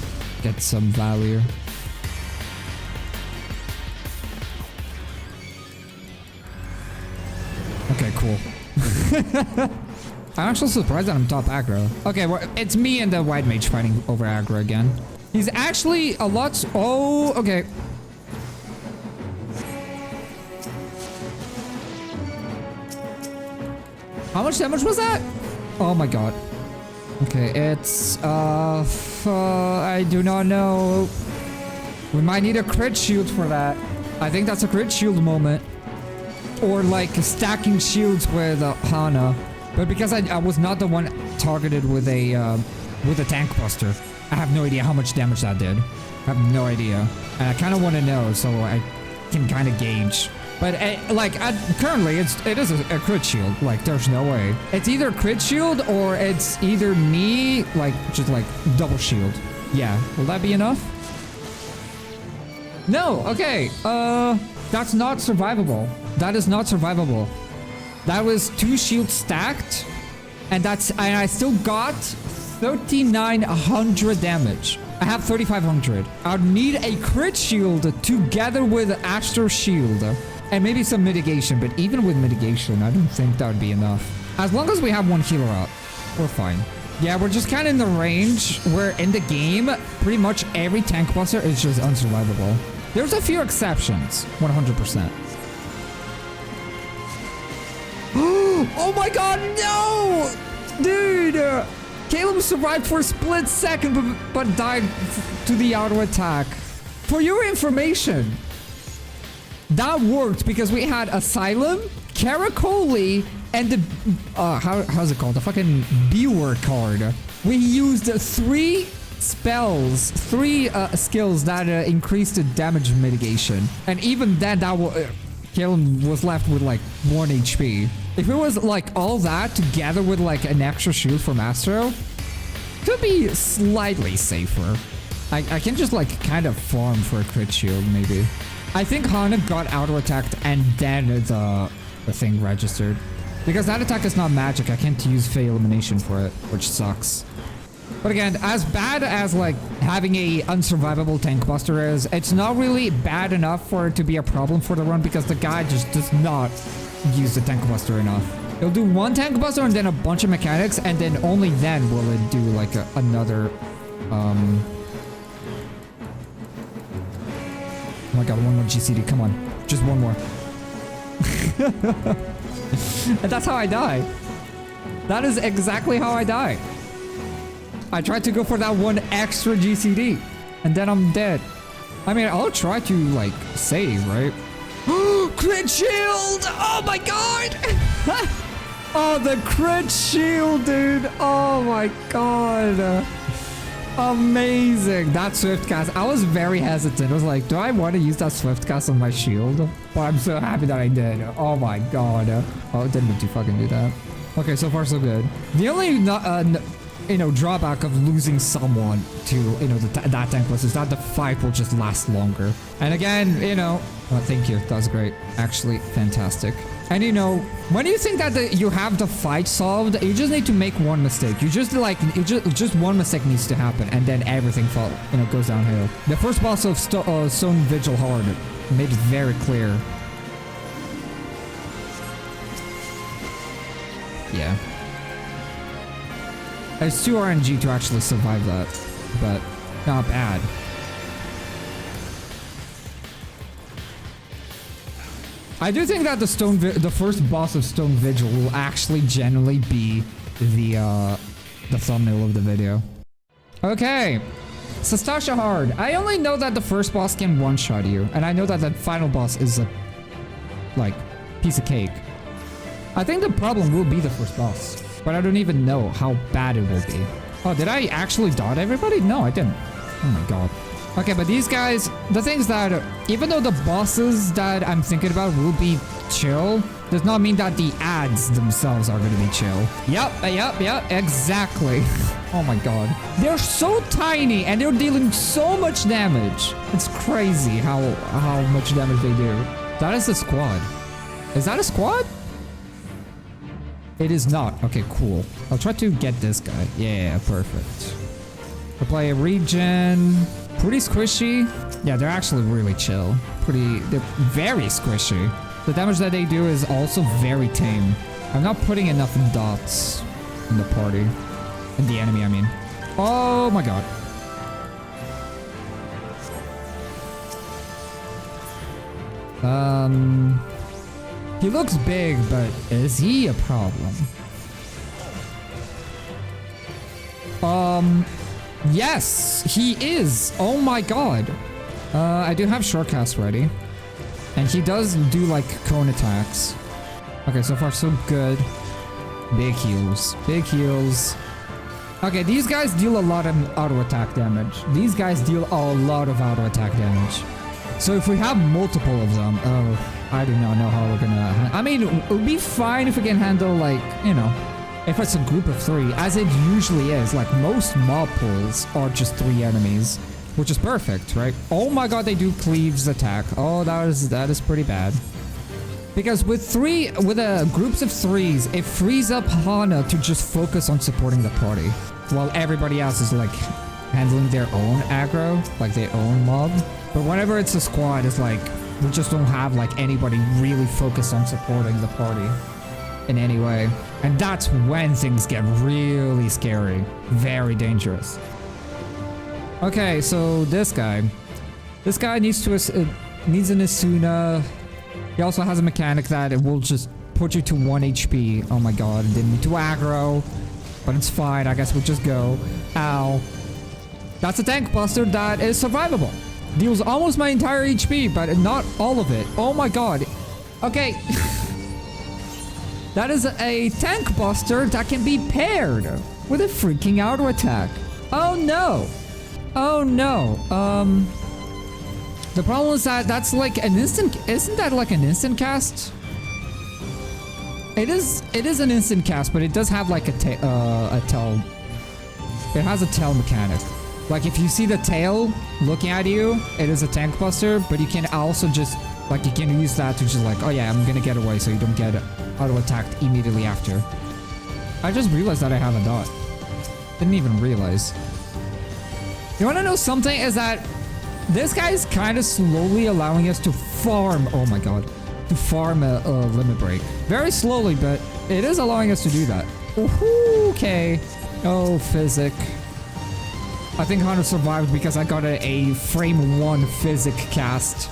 Get some value. Okay, cool. I'm actually surprised that I'm top aggro. Okay, well, it's me and the white mage fighting over aggro again. He's actually a lot... Oh, okay. How much damage was that? Oh my god. Okay, it's... I do not know. We might need a crit shield for that. I think that's a crit shield moment. Or like stacking shields with Hana. But because I was not the one targeted with a tank buster, I have no idea how much damage that did. I have no idea. And I kind of want to know so I can kind of gauge. But currently it is a crit shield. Like there's no way. It's either crit shield or it's either me just double shield. Yeah, will that be enough? No, okay. That's not survivable. That is not survivable. That was 2 shields stacked, and I still got 3,900 damage. I have 3,500. I'd need a crit shield together with Astro Shield, and maybe some mitigation. But even with mitigation, I don't think that would be enough. As long as we have one healer up, we're fine. Yeah, we're just kind of in the range where in the game, pretty much every tank buster is just unsurvivable. There's a few exceptions, 100%. Oh my god, no! Dude! Caleb survived for a split second, but died to the auto attack. For your information, that worked because we had Asylum, Caracoli, and the how's it called? The fucking B-word card. We used 3 spells, 3 skills that increased the damage mitigation, and even then, Caleb was left with like 1 HP. If it was like all that together with like an extra shield from Astro, could be slightly safer. I can just like kind of farm for a crit shield maybe. I think Hana got auto attacked and then the thing registered. Because that attack is not magic, I can't use Fey Elimination for it, which sucks. But again, as bad as like having a unsurvivable tank buster is, it's not really bad enough for it to be a problem for the run because the guy just does not use the tank buster enough. It'll do 1 tank buster and then a bunch of mechanics, and then only then will it do like another oh my god, 1 more GCD, come on. Just 1 more. And that's how I die. That is exactly how I die. I tried to go for that 1 extra GCD, and then I'm dead. I mean, I'll try to, like, save, right? Crit shield! Oh my god! Oh, the crit shield, dude! Oh my god! Amazing! That swift cast. I was very hesitant. I was like, do I want to use that swift cast on my shield? But I'm so happy that I did. Oh my god. Oh, it didn't mean to fucking do that. Okay, so far so good. The only drawback of losing someone to, that tank was is that the fight will just last longer. And again, thank you. That was great. Actually, fantastic. And when you think that you have the fight solved, you just need to make 1 mistake. You just just 1 mistake needs to happen, and then everything goes downhill. The first boss of Stone Vigil Hard made it very clear. Yeah. It's 2 RNG to actually survive that, but not bad. I do think that the first boss of Stone Vigil will actually generally be the thumbnail of the video. Okay, Sastasha Hard. I only know that the first boss can one-shot you, and I know that the final boss is a piece of cake. I think the problem will be the first boss, but I don't even know how bad it will be. Oh, did I actually dot everybody? No, I didn't. Oh my god. Okay, but these guys, the things that, even though the bosses that I'm thinking about will be chill, does not mean that the ads themselves are gonna be chill. Yep, exactly. Oh my god. They're so tiny and they're dealing so much damage. It's crazy how much damage they do. That is a squad. Is that a squad? It is not. Okay, cool. I'll try to get this guy. Yeah, perfect. Apply a regen. Pretty squishy. Yeah, they're actually really chill. They're very squishy. The damage that they do is also very tame. I'm not putting enough dots in the party. In the enemy, I mean. Oh my god. He looks big, but is he a problem? Yes, he is. Oh my god. I do have shortcast ready. And he does do like cone attacks. Okay, so far so good. Big heals. Big heals. Okay, these guys deal a lot of auto attack damage. These guys deal a lot of auto attack damage. So if we have multiple of them, oh, I do not know how we're gonna... I mean, it would be fine if we can handle like, if it's a group of 3, as it usually is. Like most mob pulls are just 3 enemies, which is perfect, right? Oh my god, they do Cleave's attack. Oh, that is pretty bad. Because with groups of 3s, it frees up Hana to just focus on supporting the party, while everybody else is like handling their own aggro, like their own mob. But whenever it's a squad, it's like we just don't have like anybody really focused on supporting the party. in any way. And that's when things get really scary. Very dangerous. Okay, so this guy needs needs an Asuna. He also has a mechanic that it will just put you to 1 HP. Oh my god, didn't need to aggro. But it's fine, I guess we'll just go. Ow. That's a tank buster that is survivable. Deals almost my entire HP, but not all of it. Oh my god. Okay. That is a tank buster that can be paired with a freaking auto attack. Oh no. Oh no. The problem is that that's like an instant. Isn't that like an instant cast? It is an instant cast, but it does have like a tail. It has a tail mechanic. Like if you see the tail looking at you, it is a tank buster, but you can also just like you can use that to just like, oh yeah, I'm gonna get away so you don't get auto attacked immediately after. I just realized that I have a dot. Didn't even realize. You wanna know something? Is that this guy is kind of slowly allowing us to farm. Oh my god. To farm a limit break. Very slowly, but it is allowing us to do that. Ooh, okay. Oh, physic. I think Hunter survived because I got a frame 1 physic cast.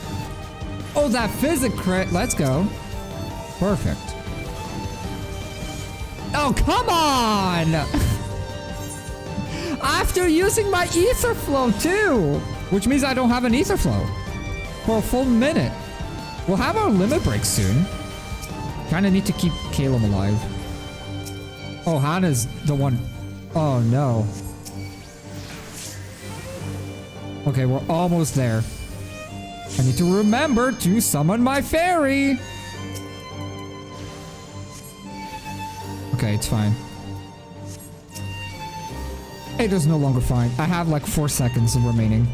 Oh, that physic crit. Let's go. Perfect. Oh, come on! After using my ether flow too! Which means I don't have an ether flow for a full minute. We'll have our limit break soon. Kinda need to keep Caleb alive. Oh, Hannah's the one. Oh no. Okay, we're almost there. I need to remember to summon my fairy. Okay, it's fine. It is no longer fine. I have like 4 seconds remaining.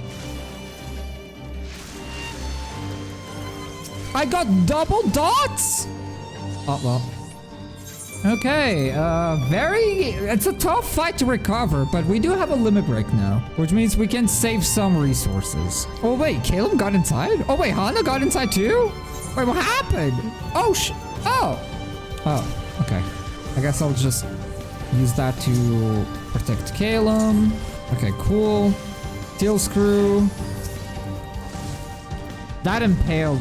I got double dots! Oh, well. Okay, it's a tough fight to recover, but we do have a limit break now, which means we can save some resources. Oh wait, Caleb got inside? Oh wait, Hana got inside too? Wait, what happened? Oh, Oh, okay. I guess I'll just use that to protect Caleb. Okay, cool. Steel screw. That impale,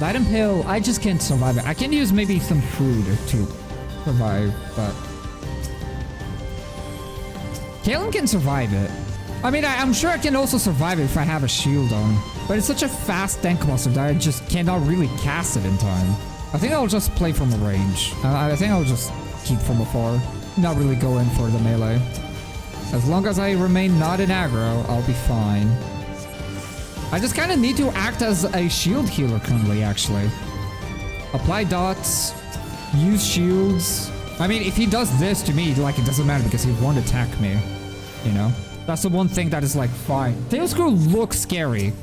I just can't survive it. I can use maybe some food to survive, but Caleb can survive it. I mean, I'm sure I can also survive it if I have a shield on, but it's such a fast tank monster that I just cannot really cast it in time. I think I'll just play from a range. I think I'll just keep from afar, not really go in for the melee. As long as I remain not in aggro, I'll be fine. I just kind of need to act as a shield healer currently, actually. Apply dots, use shields. I mean, if he does this to me, like, it doesn't matter because he won't attack me, you know? That's the one thing that is, like, fine. Tail Screw looks scary,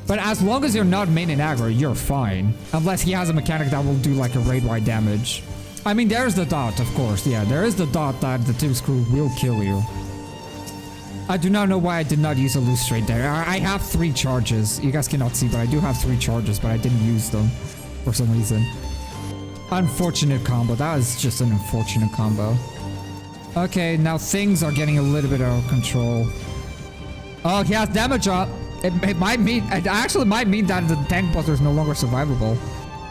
but as long as you're not main in aggro, you're fine. Unless he has a mechanic that will do, like, a raid-wide damage. I mean, there's the dot, of course. Yeah, there is the dot that the Tail Screw will kill you. I do not know why I did not use a loose straight there. I have 3 charges. You guys cannot see, but I do have 3 charges, but I didn't use them for some reason. Unfortunate combo. That was just an unfortunate combo. Okay, now things are getting a little bit out of control. Oh, he has damage up. It might mean, it actually might mean that the tank buster is no longer survivable.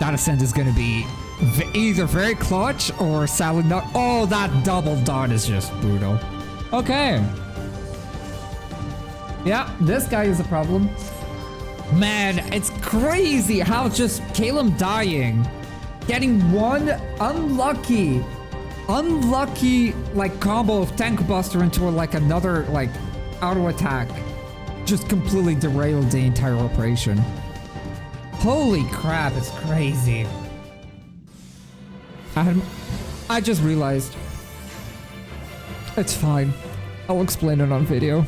That ascent is gonna be either very clutch or sadly not. Oh, that double dot is just brutal. Okay. Yeah, this guy is a problem. Man, it's crazy how just Caleb dying, getting one unlucky like combo of tank buster into like another like auto attack just completely derailed the entire operation. Holy crap, it's crazy. I just realized. It's fine. I'll explain it on video.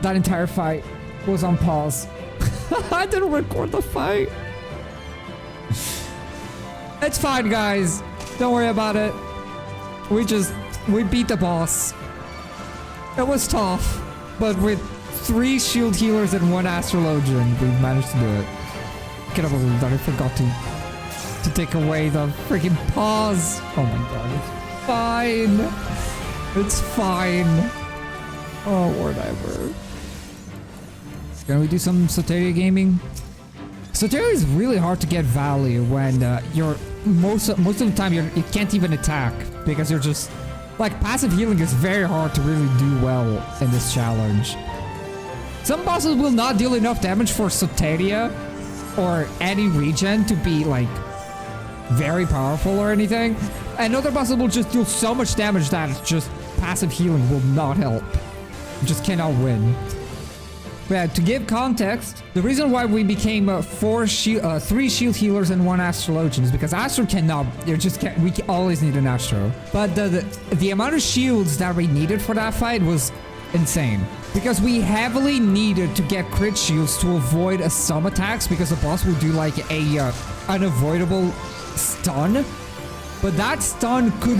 That entire fight was on pause. I didn't record the fight. It's fine, guys. Don't worry about it. We beat the boss. It was tough, but with 3 shield healers and 1 astrologian, we managed to do it. I cannot believe that I forgot to to take away the freaking pause. Oh my god, it's fine. It's fine. Oh, whatever. Can we do some Soteria gaming? Soteria is really hard to get value when you're most of the time you can't even attack because you're just like passive healing is very hard to really do well in this challenge. Some bosses will not deal enough damage for Soteria or any regen to be like very powerful or anything, and other bosses will just deal so much damage that just passive healing will not help. You just cannot win. But to give context, the reason why we became 3 shield healers and 1 astrologian is because Astro cannot, we always need an Astro. But the amount of shields that we needed for that fight was insane. Because we heavily needed to get crit shields to avoid some attacks because the boss will do like a unavoidable stun. But that stun could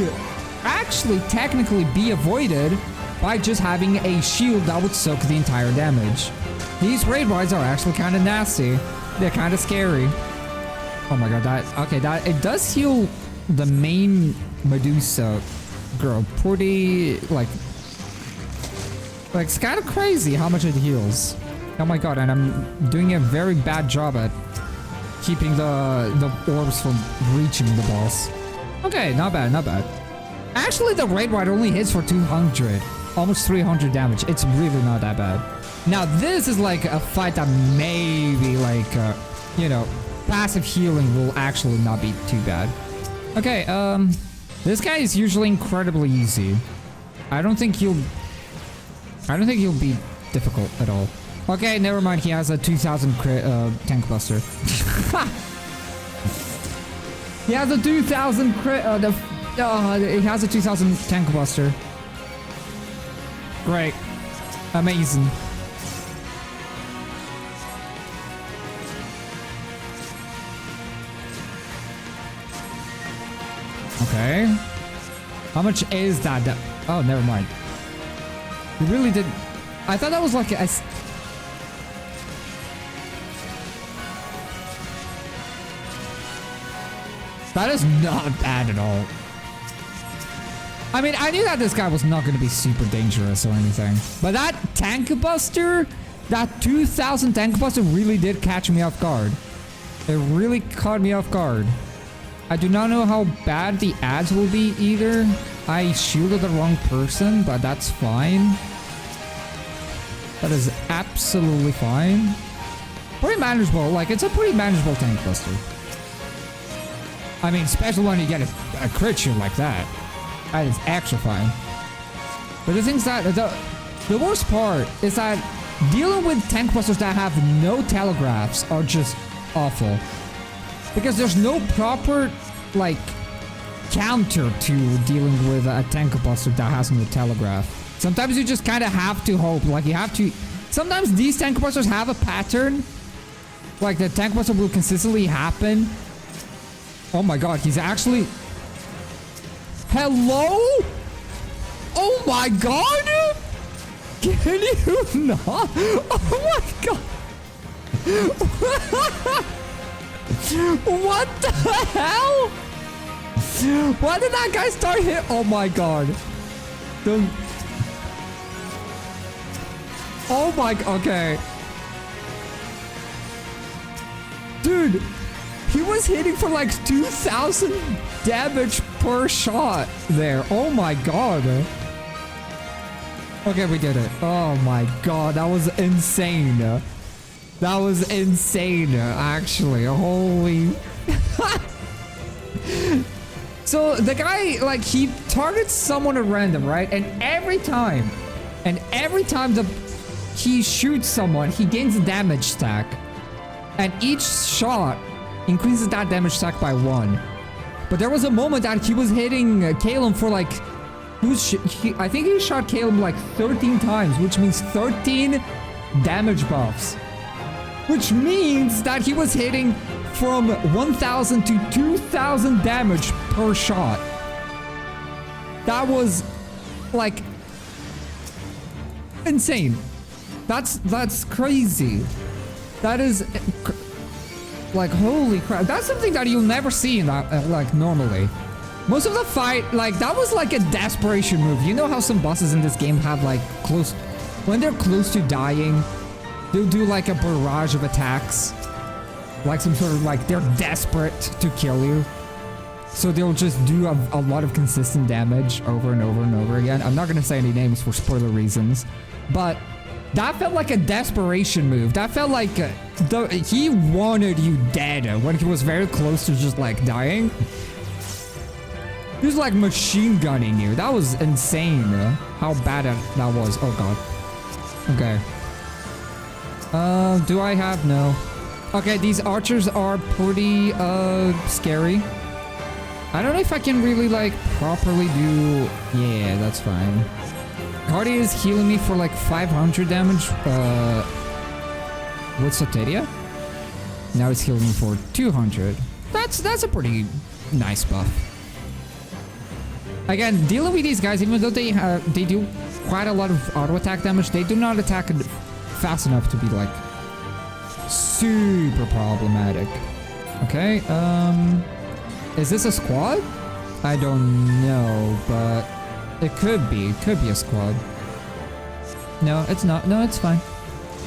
actually technically be avoided by just having a shield that would soak the entire damage. These raid rides are actually kind of nasty. They're kind of scary. Oh my god, it does heal the main Medusa girl pretty, like it's kind of crazy how much it heals. Oh my god, and I'm doing a very bad job at keeping the orbs from reaching the boss. Okay, not bad, not bad. Actually, the raid ride only hits for 200. Almost 300 damage. It's really not that bad. Now, this is like a fight that maybe like, you know, passive healing will actually not be too bad. Okay, this guy is usually incredibly easy. I don't think he'll be difficult at all. Okay, never mind. He has a 2000 crit, tank buster. He has a 2000 crit, he has a 2000 tank buster. Great. Amazing. Okay. How much is that? Oh, never mind. You really did. I thought that was like a... That is not bad at all. I mean, I knew that this guy was not going to be super dangerous or anything. But that tank buster, that 2000 tank buster really did catch me off guard. It really caught me off guard. I do not know how bad the ads will be either. I shielded the wrong person, but that's fine. That is absolutely fine. Pretty manageable. Like, it's a pretty manageable tank buster. I mean, especially when you get a crit shield like that. That is extra fine. But the thing is that the worst part is that dealing with tank busters that have no telegraphs are just awful. Because there's no proper, like, counter to dealing with a tank buster that has no telegraph. Sometimes you just kind of have to hope. Like, you have to... Sometimes these tank busters have a pattern. Like, the tank buster will consistently happen. Oh my god, he's actually... Hello? Oh my god? Can you not? Oh my god. What the hell? Why did that guy start hit? Oh my god. Oh my... Okay. Dude. He was hitting for like 2000 damage per shot there. Oh my god. Okay, we did it. Oh my god, that was insane. That was insane, actually. Holy... So the guy, like, he targets someone at random, right? And every time he shoots someone, he gains a damage stack. And each shot increases that damage stack by 1. But there was a moment that he was hitting Calum for like... I think he shot Calum like 13 times, which means 13 damage buffs. Which means that he was hitting from 1000 to 2000 damage per shot. That was like... insane. That's crazy. That is... Like, holy crap. That's something that you'll never see in that, like, normally. Most of the fight, like, that was like a desperation move. You know how some bosses in this game have, like, close... When they're close to dying, they'll do, like, a barrage of attacks. Like, some sort of, like, they're desperate to kill you. So they'll just do a lot of consistent damage over and over and over again. I'm not gonna say any names for spoiler reasons. But that felt like a desperation move. That felt like he wanted you dead when he was very close to just, like, dying. He was like machine gunning you. That was insane, how bad that was. Oh god. Okay. Do I have... No. Okay, these archers are pretty, scary. I don't know if I can really, like, properly do... Yeah, that's fine. Cardi is healing me for, like, 500 damage, with Soteria. Now it's healing me for 200. That's a pretty nice buff. Again, dealing with these guys, even though they do quite a lot of auto attack damage, they do not attack fast enough to be, like, super problematic. Okay, is this a squad? I don't know, but it could be. It could be a squad. No, it's not. No, it's fine.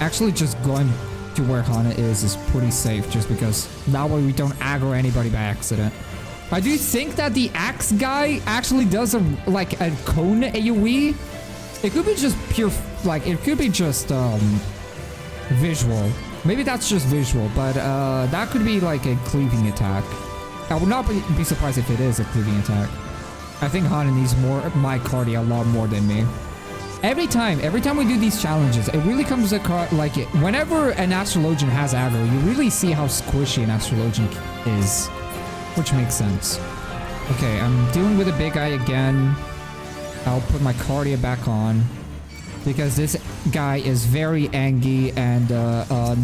Actually, just going to where Hana is pretty safe, just because that way we don't aggro anybody by accident. I do think that the axe guy actually does a cone AoE. It could be just pure, like, it could be just visual. Maybe that's just visual, but that could be like a cleaving attack. I would not be surprised if it is a cleaving attack. I think Hana needs my Cardi a lot more than me. Every time we do these challenges, it really comes across like it. Whenever an Astrologian has aggro, you really see how squishy an Astrologian is. Which makes sense. Okay, I'm dealing with a big guy again. I'll put my Cardia back on. Because this guy is very angry and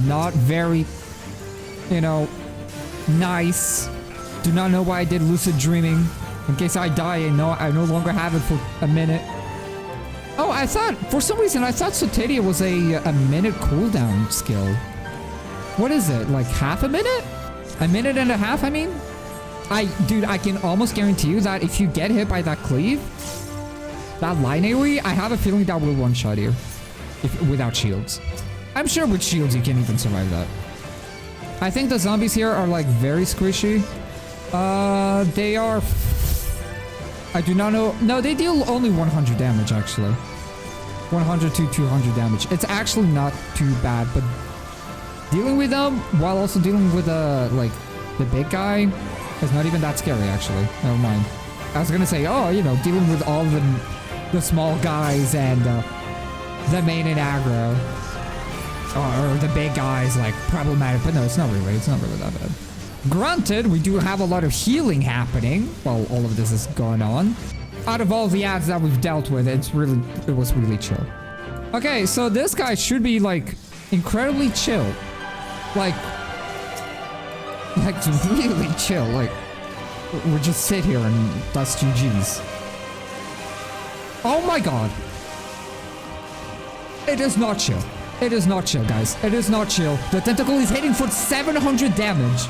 not very, you know, nice. Do not know why I did lucid dreaming. In case I die and I no longer have it for a minute. Oh, I thought, for some reason, I thought Soteria was a minute cooldown skill. What is it, like half a minute? A minute and a half, I mean? Dude, I can almost guarantee you that if you get hit by that cleave, that line AoE, I have a feeling that will one-shot you. Without shields. I'm sure with shields you can even survive that. I think the zombies here are like very squishy. They are... I do not know. No, they deal only 100 damage actually. 100 to 200 damage. It's actually not too bad, but dealing with them while also dealing with like the big guy is not even that scary actually. Never mind. I was gonna say, oh, you know, dealing with all the small guys and the main and aggro, or the big guys, like problematic, but no, it's not really that bad. Granted, we do have a lot of healing happening while all of this is going on. Out of all the ads that we've dealt with, it was really chill. Okay, so this guy should be like incredibly chill, like really chill. Like we just sit here and that's GG's. Oh my god. It is not chill. It is not chill, guys. It is not chill. The tentacle is hitting for 700 damage.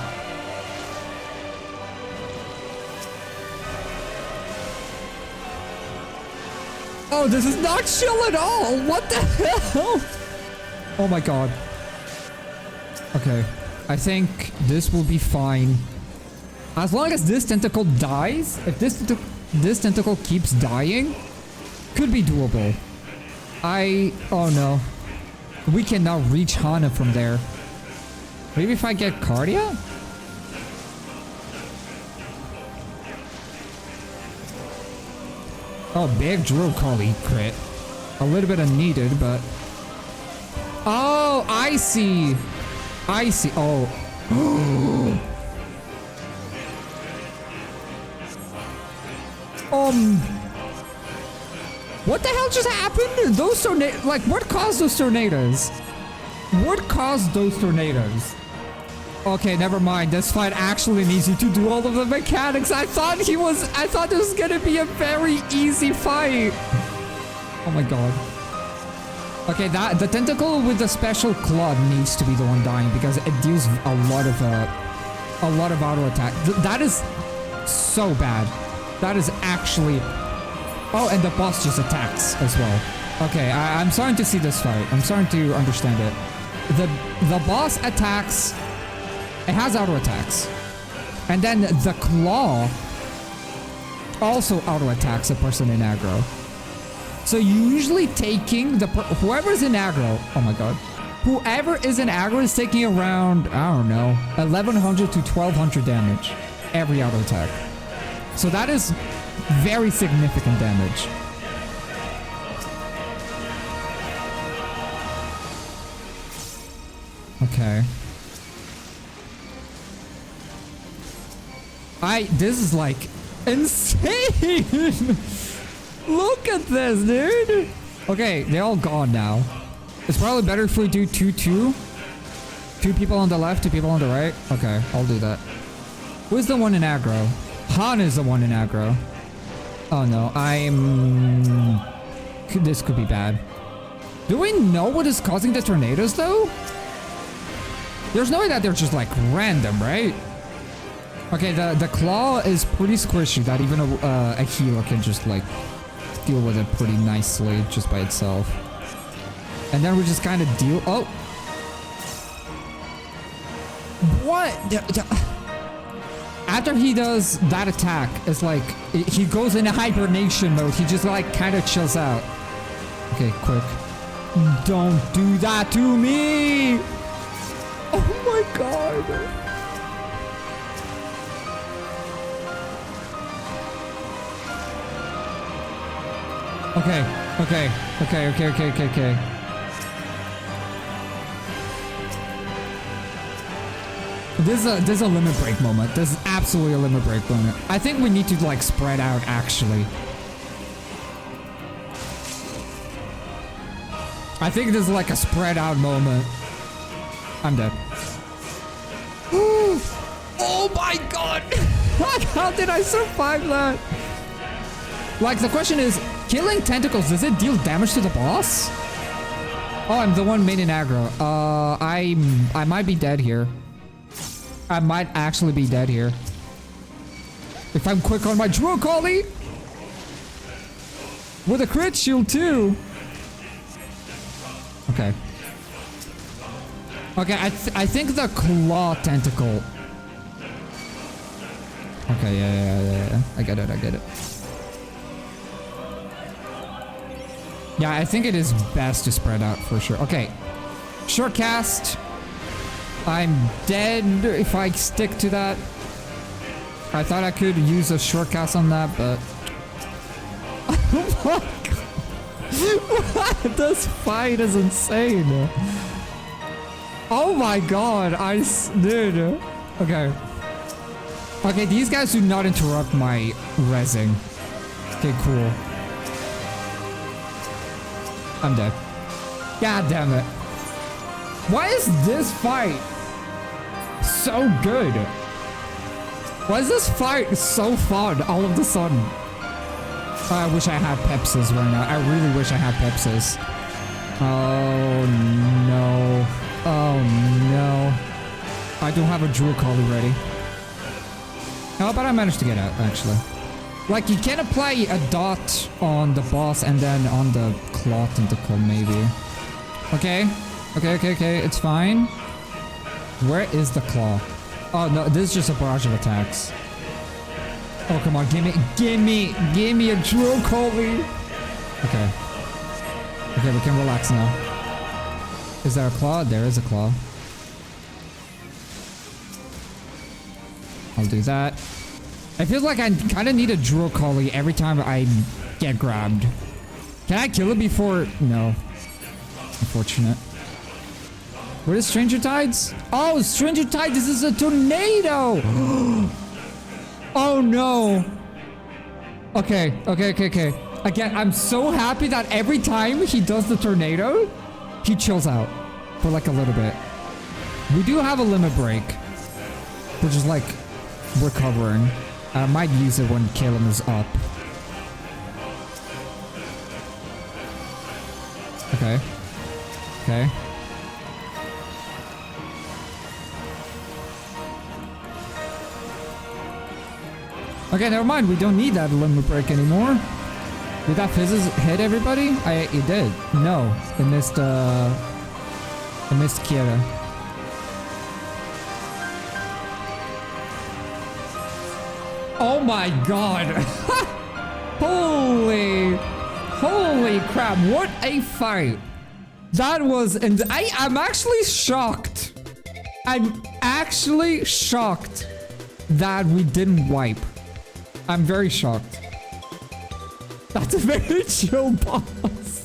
Oh, this is not chill at all. What the hell? Oh my god. Okay. I think this will be fine. As long as this tentacle dies, if this tentacle keeps dying, could be doable. Oh no. We cannot reach Hana from there. Maybe if I get Cardia? Oh, big drill collie crit. A little bit unneeded, but... Oh, I see. I see. Oh. What the hell just happened? Those tornadoes, like, what caused those tornadoes? What caused those tornadoes? Okay, never mind. This fight actually needs you to do all of the mechanics. I thought this was gonna be a very easy fight. Oh my god. Okay, the tentacle with the special club needs to be the one dying because it deals a lot of a lot of auto attack. That is so bad. That is actually... Oh, and the boss just attacks as well. Okay, I'm starting to see this fight. I'm starting to understand it. The boss attacks... It has auto attacks. And then the claw also auto attacks a person in aggro. So usually taking the... Whoever's in aggro... Oh my god. Whoever is in aggro is taking around, I don't know, 1100 to 1200 damage every auto attack. So that is very significant damage. Okay. This is like insane. Look at this, dude. Okay, they're all gone now. It's probably better if we do 2-2. 2 people on the left, 2 people on the right. Okay, I'll do that. Who's the one in aggro? Han is the one in aggro. Oh no, this could be bad. Do we know what is causing the tornadoes though? There's no way that they're just like random, right? Okay, the claw is pretty squishy that even a healer can just like deal with it pretty nicely just by itself. And then we just kind of deal... Oh! What? After he does that attack, it's like... He goes into hibernation mode. He just like kind of chills out. Okay, quick. Don't do that to me! Oh my god! Okay. This is a limit break moment. This is absolutely a limit break moment. I think we need to like spread out actually. I think this is like a spread out moment. I'm dead. Oh my god! How did I survive that? Like the question is, killing tentacles, does it deal damage to the boss? Oh, I'm the one main in aggro. I might be dead here. I might actually be dead here. If I'm quick on my Drill Collie! With a crit shield too! Okay. Okay, I think the claw tentacle... Okay, yeah. I get it. Yeah, I think it is best to spread out for sure. Okay. Short cast. I'm dead if I stick to that. I thought I could use a short cast on that, but... Oh my god. What? This fight is insane. Oh my god. Dude. Okay. Okay, these guys do not interrupt my rezzing. Okay, cool. I'm dead. God damn it. Why is this fight so good? Why is this fight so fun all of a sudden? I wish I had Pepsis right now. I really wish I had Pepsis. Oh no. Oh no. I don't have a Drill Collie ready. How about I managed to get out actually? Like, you can apply a dot on the boss and then on the claw tentacle, maybe. Okay. It's fine. Where is the claw? Oh, no, this is just a barrage of attacks. Oh, come on. Give me a Drill Collie. Okay. Okay, we can relax now. Is there a claw? There is a claw. I'll do that. I feel like I kind of need a Drill Collie every time I get grabbed. Can I kill it before? No. Unfortunate. What is Stranger Tides? Oh, Stranger Tides, this is a tornado! Oh no. Okay. Again, I'm so happy that every time he does the tornado, he chills out for like a little bit. We do have a limit break, which is like recovering. I might use it when Caleb is up. Okay. Okay, never mind. We don't need that limit break anymore. Did that fizzes hit everybody? It did. No, it missed Kira. Oh my god. Holy crap. What a fight. That was, and I'm actually shocked. I'm actually shocked that we didn't wipe. I'm very shocked. That's a very chill boss.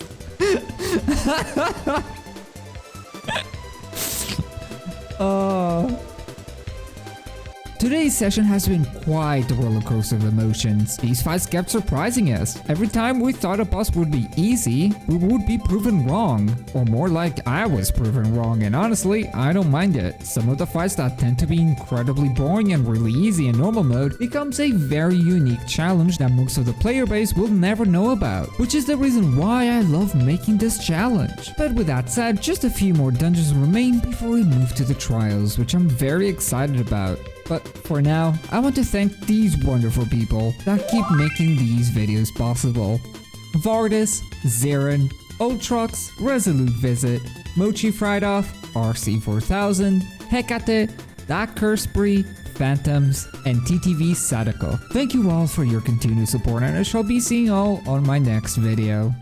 Today's session has been quite a roller coaster of emotions. These fights kept surprising us. Every time we thought a boss would be easy, we would be proven wrong. Or more like I was proven wrong, and honestly, I don't mind it. Some of the fights that tend to be incredibly boring and really easy in normal mode becomes a very unique challenge that most of the player base will never know about. Which is the reason why I love making this challenge. But with that said, just a few more dungeons remain before we move to the trials, which I'm very excited about. But for now, I want to thank these wonderful people that keep making these videos possible. Vardis, Zarin, Ultrox, Resolute Visit, Mochi Fried Off, RC4000, Hecate, That Cursebreed, Phantoms, and TTV Sadako. Thank you all for your continued support, and I shall be seeing you all on my next video.